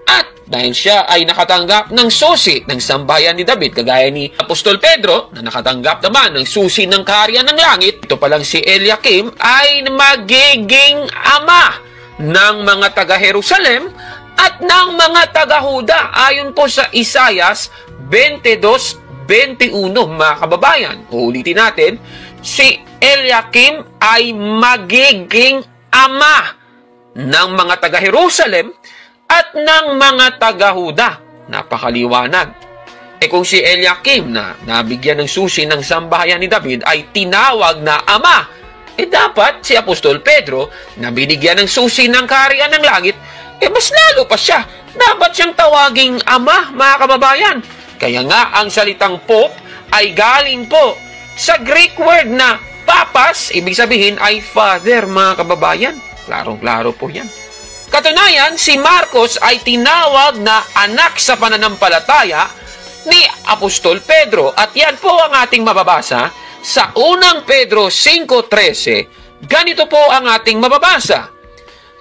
At dahil siya ay nakatanggap ng susi ng sambahayan ni David, kagaya ni Apostol Pedro na nakatanggap naman ng susi ng kaharian ng langit, ito palang si Eliakim ay magiging ama ng mga taga-Jerusalem at ng mga taga-Huda ayon po sa Isaias 22:21, mga kababayan. Uulitin natin, si Eliakim ay magiging ama ng mga taga-Jerusalem at ng mga taga-Huda. Napakaliwanag. Kung si Eliakim na nabigyan ng susi ng sambahayan ni David ay tinawag na ama, dapat si Apostol Pedro na binigyan ng susi ng kaharian ng langit, mas lalo pa siya. Dapat siyang tawaging ama, mga kababayan. Kaya nga, ang salitang Pope ay galing po sa Greek word na papas, ibig sabihin ay father, mga kababayan. Klarong-klaro po yan. Katunayan, si Marcos ay tinawag na anak sa pananampalataya ni Apostol Pedro. At yan po ang ating mababasa sa unang Pedro 5:13. Ganito po ang ating mababasa.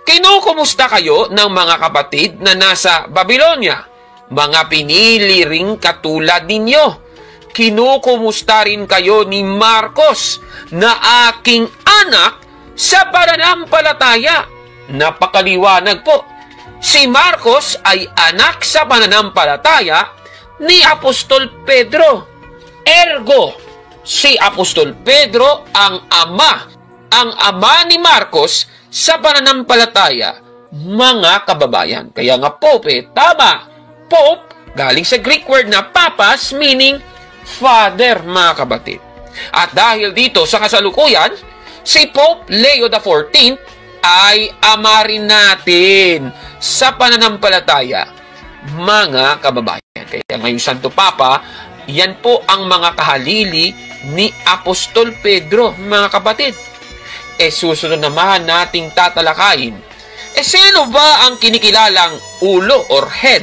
Kinukumusta kayo ng mga kapatid na nasa Babylonia, mga pinili ring katulad ninyo. Kinukumusta rin kayo ni Marcos na aking anak sa pananampalataya. Napakaliwanag po. Si Marcos ay anak sa pananampalataya ni Apostol Pedro. Ergo, si Apostol Pedro ang ama ni Marcos sa pananampalataya, mga kababayan. Kaya nga Pope, tama. Pope, galing sa Greek word na papas, meaning father, mga kabatid. At dahil dito sa kasalukuyan, si Pope Leo XIV ay ama rin natin sa pananampalataya, mga kababayan. Kaya ngayong Santo Papa, yan po ang mga kahalili ni Apostol Pedro, mga kapatid. Susunod naman nating tatalakayin, sino ba ang kinikilalang ulo or head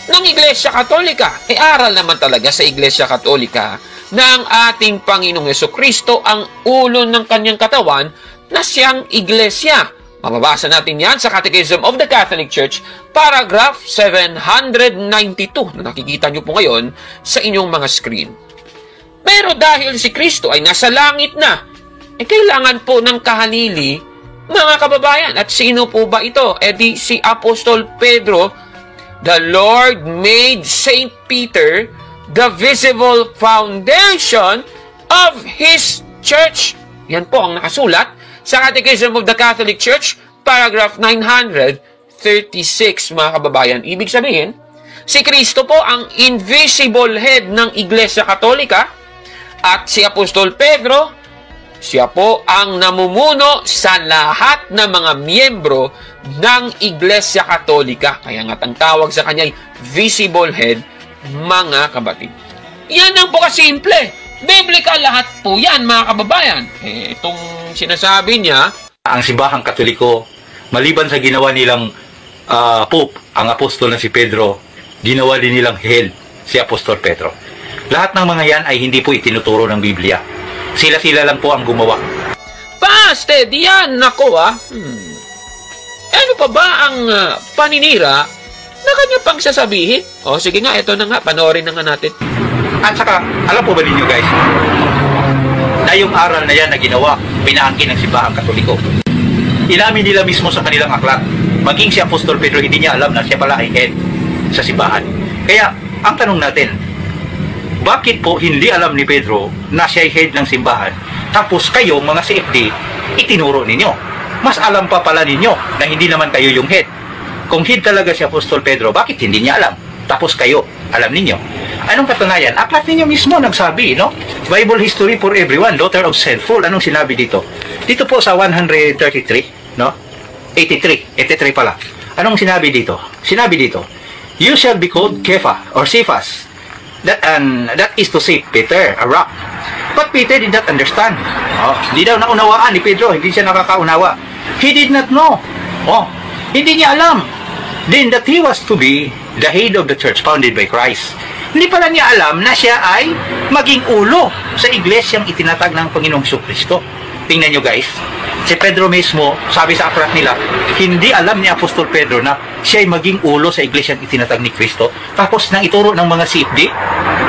ng Iglesia Katolika? Aral naman talaga sa Iglesia Katolika na ang ating Panginoong Jesucristo ang ulo ng kanyang katawan na siyang Iglesia. Mababasa natin yan sa Catechism of the Catholic Church, paragraph 792, na nakikita nyo po ngayon sa inyong mga screen. Pero dahil si Kristo ay nasa langit na, kailangan po ng kahalili, mga kababayan. At sino po ba ito? Di si Apostol Pedro. The Lord made Saint Peter the visible foundation of His church. Yan po ang nakasulat sa Catechism of the Catholic Church, paragraph 936, mga kababayan. Ibig sabihin, si Kristo po ang invisible head ng Iglesia Katolika at si Apostol Pedro, siya po ang namumuno sa lahat ng mga miyembro ng Iglesia Katolika. Kaya nga ang tawag sa kanya ay visible head, mga kabatid. Yan ang po kasimple. Biblical lahat po yan, mga kababayan. Itong sinasabi niya, ang simbahang Katoliko, maliban sa ginawa nilang Pope, ang apostol na si Pedro, ginawa din nilang head, si Apostol Pedro. Lahat ng mga yan ay hindi po itinuturo ng Biblia. Sila-sila lang po ang gumawa. Pasted, yan, nako Ano pa ba ang paninira na kanya pang sasabihin? Sige nga, ito na nga, panoorin na nga natin. At saka, alam po ba ninyo guys, na yung aral na yan na ginawa, pinaangkin ng simbahang Katoliko. Inamin nila mismo sa kanilang aklat, maging si Apostol Pedro, hindi niya alam na siya pala ay head sa simbahan. Kaya, ang tanong natin, bakit po hindi alam ni Pedro na siya ay head ng simbahan? Tapos kayo, mga CFD, itinuro ninyo. Mas alam pa pala ninyo na hindi naman kayo yung head. Kung head talaga si Apostol Pedro, bakit hindi niya alam? Tapos kayo, alam ninyo. Anong katunayan? Aklat ninyo mismo nagsabi, no? Bible history for everyone, daughter of sinful. Anong sinabi dito? Dito po sa 133, no? 83 pala. Anong sinabi dito? Sinabi dito, you shall be called Kepha or Cephas. That is to say, Peter, a rock. But Peter did not understand. Hindi daw naunawaan ni Pedro. Hindi siya nakakaunawa. He did not know. Hindi niya alam then that he was to be the head of the church founded by Christ. Hindi pala niya alam na siya ay maging ulo sa iglesyang itinatag ng Panginoong Kristo. Tingnan nyo guys, si Pedro mismo, sabi sa aklat nila, hindi alam ni Apostol Pedro na siya ay maging ulo sa iglesyang itinatag ni Kristo. Tapos nang ituro ng mga CFD,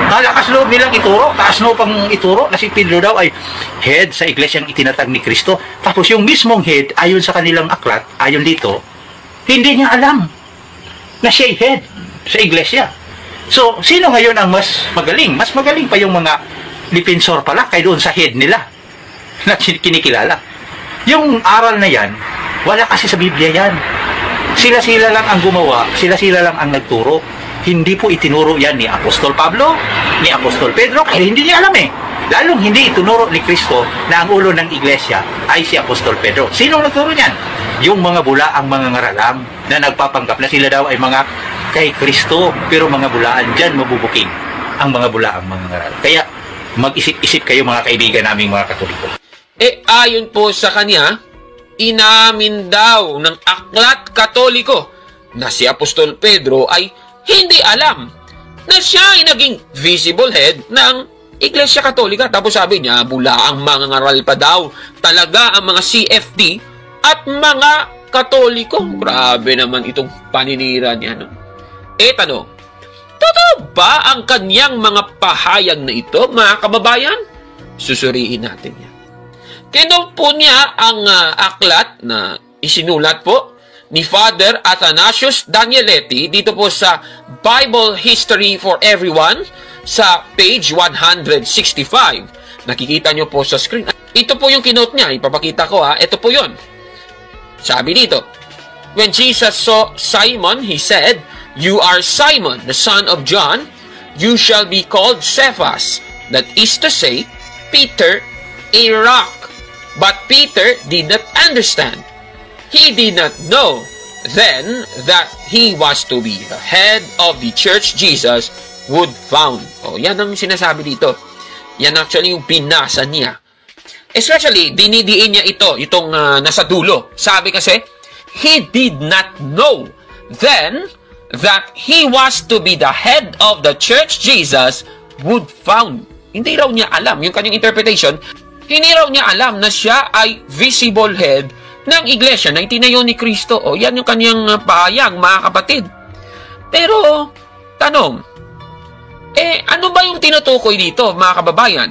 nalakas loob nilang ituro, taas no pang ituro na si Pedro daw ay head sa iglesyang itinatag ni Kristo. Tapos yung mismong head, ayon sa kanilang aklat, ayon dito, hindi niya alam na siya ay head sa iglesia. So, sino ngayon ang mas magaling? Mas magaling pa yung mga defensor pala kay doon sa head nila na kinikilala. Yung aral na yan, wala kasi sa Biblia yan. Sila-sila lang ang gumawa, sila-sila lang ang nagturo. Hindi po itinuro yan ni Apostol Pablo, ni Apostol Pedro, kaya hindi niya alam eh. Lalong hindi itinuro ni Kristo na ang ulo ng iglesia ay si Apostol Pedro. Sino nagturo niyan? Yung mga bulaang mga ngaralang na nagpapanggap na sila daw ay mga kay Kristo, pero mga bulaan dyan mabubuking ang mga bulaang mga ngaral. Kaya mag-isip-isip kayo mga kaibigan naming mga Katoliko. Ayon po sa kanya, inamin daw ng aklat Katoliko na si Apostol Pedro ay hindi alam na siya ay naging visible head ng Iglesia Katolika. Tapos sabi niya, bulaang mga ngaral pa daw talaga ang mga CFD at mga Katoliko. Grabe naman itong paninira niya, no? Tanong, totoo ba ang kanyang mga pahayag na ito, mga kababayan? Susuriin natin yan. Kinuha po niya ang aklat na isinulat po ni Father Athanasius Danieletti dito po sa Bible History for Everyone sa page 165. Nakikita nyo po sa screen. Ito po yung kinote niya. Ipapakita ko ha. Ito po yun. Sabi dito, when Jesus saw Simon, he said, "You are Simon, the son of John. You shall be called Cephas." That is to say, Peter, a rock. But Peter did not understand. He did not know then that he was to be the head of the church Jesus would found. Yan ang sinasabi dito. Yan actually yung binasa niya. Especially, dinidiin niya itong nasa dulo. Sabi kasi, he did not know then that he was to be the head of the church Jesus would found. Hindi raw niya alam, yung kanyang interpretation, hindi raw niya alam na siya ay visible head ng iglesia na itinayo ni Kristo. Yan yung kanyang pahayag, mga kapatid. Pero, tanong, ano ba yung tinutukoy dito, mga kababayan?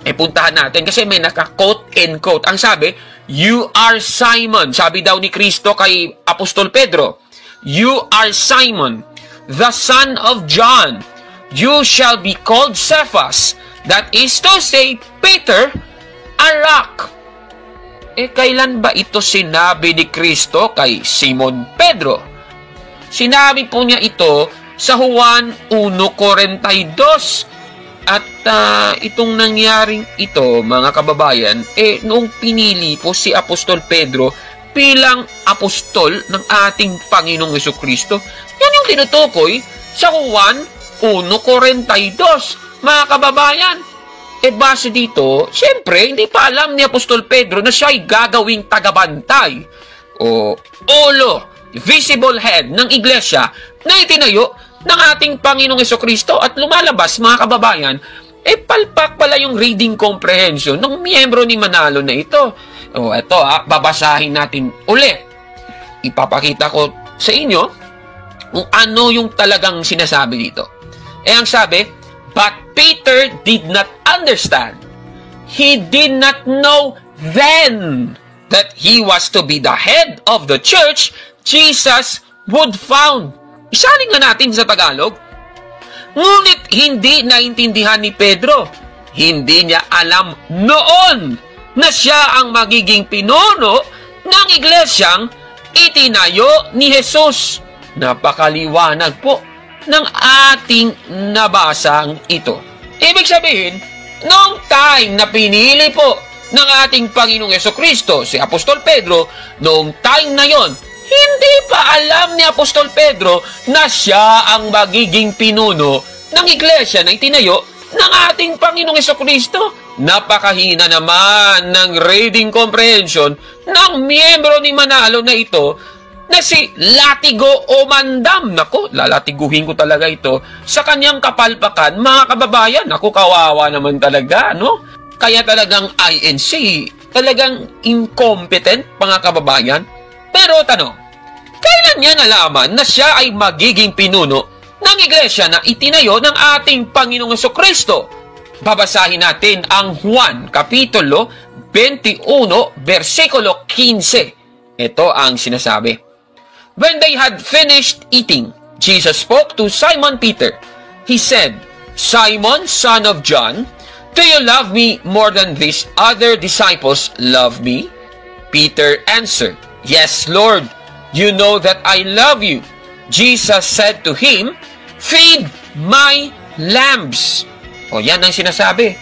Puntahan natin kasi may naka-quote and quote. Ang sabi, "You are Simon." Sabi daw ni Kristo kay Apostol Pedro, "You are Simon, the son of John. You shall be called Cephas." That is to say, Peter, a rock. Kailan ba ito sinabi ni Kristo kay Simon Pedro? Sinabi po niya ito sa Juan 1:42. At itong nangyaring ito, mga kababayan, noong pinili po si Apostol Pedro bilang apostol ng ating Panginoong Jesucristo, yan yung tinutukoy sa Juan 1:42, mga kababayan. Base dito, siyempre, hindi pa alam ni Apostol Pedro na siya ay gagawing tagabantay o ulo, visible head ng iglesia na itinayo ng ating Panginoong Jesucristo. At lumalabas, mga kababayan, palpak pala yung reading comprehension ng miyembro ni Manalo na ito. Ito babasahin natin ulit. Ipapakita ko sa inyo kung ano yung talagang sinasabi dito. Ang sabi, "But Peter did not understand. He did not know then that he was to be the head of the church Jesus would found." Isalin nga natin sa Tagalog. Ngunit hindi naintindihan ni Pedro. Hindi niya alam noon na siya ang magiging pinuno ng iglesyang itinayo ni Jesus. Napakaliwanag po ng ating nabasang ito. Ibig sabihin, noong time na pinili po ng ating Panginoong Jesucristo, si Apostol Pedro, noong time na yon, hindi pa alam ni Apostol Pedro na siya ang magiging pinuno ng iglesia na itinayo ng ating Panginoong Jesucristo. Napakahina naman ng reading comprehension ng miyembro ni Manalo na ito na si Latigo Omandam. Nako, lalatiguhin ko talaga ito sa kanyang kapalpakan, mga kababayan. Nako, kawawa naman talaga, no? Kaya talagang INC, talagang incompetent, mga kababayan. Pero tanong, kailan niya nalaman na siya ay magiging pinuno ng iglesia na itinayo ng ating Panginoong Jesucristo? Babasahin natin ang Juan, Kapitulo 21, versikulo 15. Ito ang sinasabi. When they had finished eating, Jesus spoke to Simon Peter. He said, Simon, son of John, do you love me more than these other disciples love me? Peter answered, Yes, Lord, you know that I love you. Jesus said to him, Feed my lambs. O yan ang sinasabi.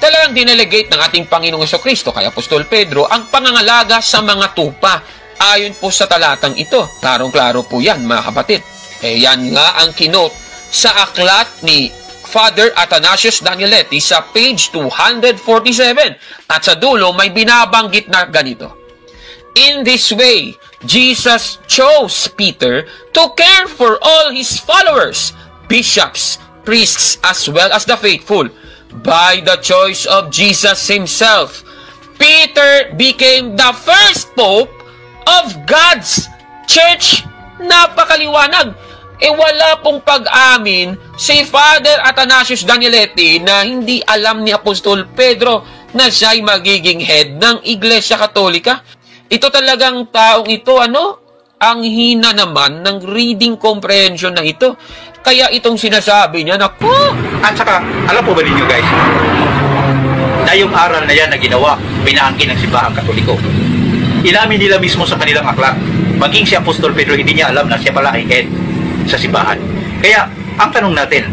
Talagang dinelegate ng ating Panginoong Jesucristo kay Apostol Pedro ang pangangalaga sa mga tupa. Ayon po sa talatang ito, klarong-klaro po yan, mga kapatid. Yan nga ang kinote sa aklat ni Father Athanasius Danieletti sa page 247. At sa dulo, may binabanggit na ganito. In this way, Jesus chose Peter to care for all his followers, bishops, priests, as well as the faithful. By the choice of Jesus himself, Peter became the first pope of God's church. Napakaliwanag. Wala pong pag-amin si Father Athanasius Danieletti na hindi alam ni Apostol Pedro na siya'y magiging head ng Iglesia Katolika. Ito talagang taong ito, ang hina naman ng reading comprehension na ito. Kaya itong sinasabi niya, naku! At saka, alam po ba ninyo guys, na yung aral na yan na ginawa, pinaangkin ng simbahang Katoliko. Inamin nila mismo sa kanilang aklat. Maging si Apostol Pedro, hindi niya alam na siya pala ay head sa simbahan. Kaya, ang tanong natin,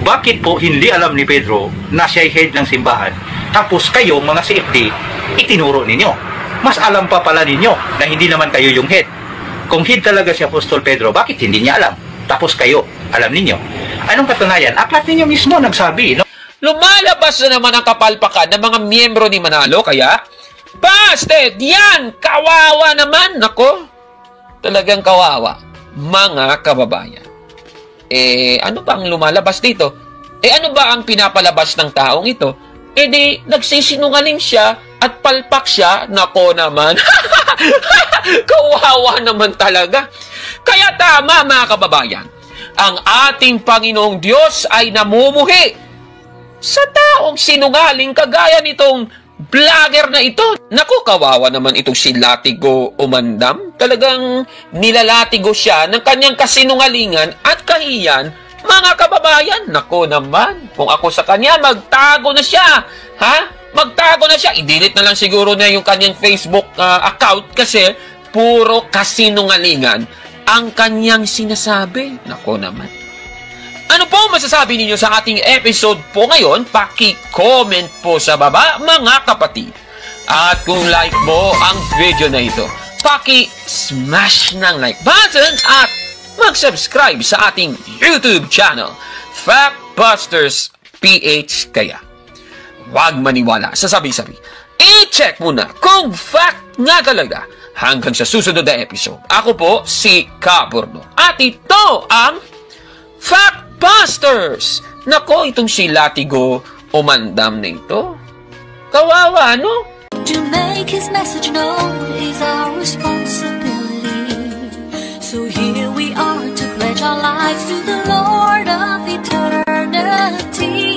bakit po hindi alam ni Pedro na siya ay head ng simbahan? Tapos kayo, mga CFD, itinuro ninyo. Mas alam pa pala ninyo na hindi naman kayo yung head. Kung head talaga si Apostol Pedro, bakit hindi niya alam? Tapos kayo, alam ninyo. Anong katunayan? Aklat ninyo mismo nagsabi, no? Lumalabas na naman ang kapalpakan ng mga miyembro ni Manalo, kaya busted! Yan! Kawawa naman! Nako! Talagang kawawa. Mga kababayan. Ano ba ang lumalabas dito? Ano ba ang pinapalabas ng taong ito? Di, nagsisinungaling siya at palpak siya. Nako naman. Kawawa naman talaga. Kaya tama, mga kababayan. Ang ating Panginoong Diyos ay namumuhi sa taong sinungaling kagaya nitong vlogger na ito. Naku, kawawa naman itong si Latigo Omandam. Talagang nilalatigo siya ng kanyang kasinungalingan at kahiyan, mga kababayan. Naku naman, kung ako sa kanya, magtago na siya. Ha? Magtago na siya. I-delete na lang siguro na yung kanyang Facebook account kasi puro kasinungalingan ang kanyang sinasabi. Naku naman. Ano po masasabi ninyo sa ating episode po ngayon? Paki-comment po sa baba, mga kapatid. At kung like mo ang video na ito, paki-smash ng like button at mag-subscribe sa ating YouTube channel, Factbusters PH. Kaya, huwag maniwala sa sabi-sabi. I-check muna kung fact nga talaga. Hanggang sa susunod na episode. Ako po si Caborno. At ito ang Factbusters! Nako, itong si Latigo Omandam na ito. Kawawa, no? To make his message known is our responsibility. So here we are to pledge our lives to the Lord of eternity.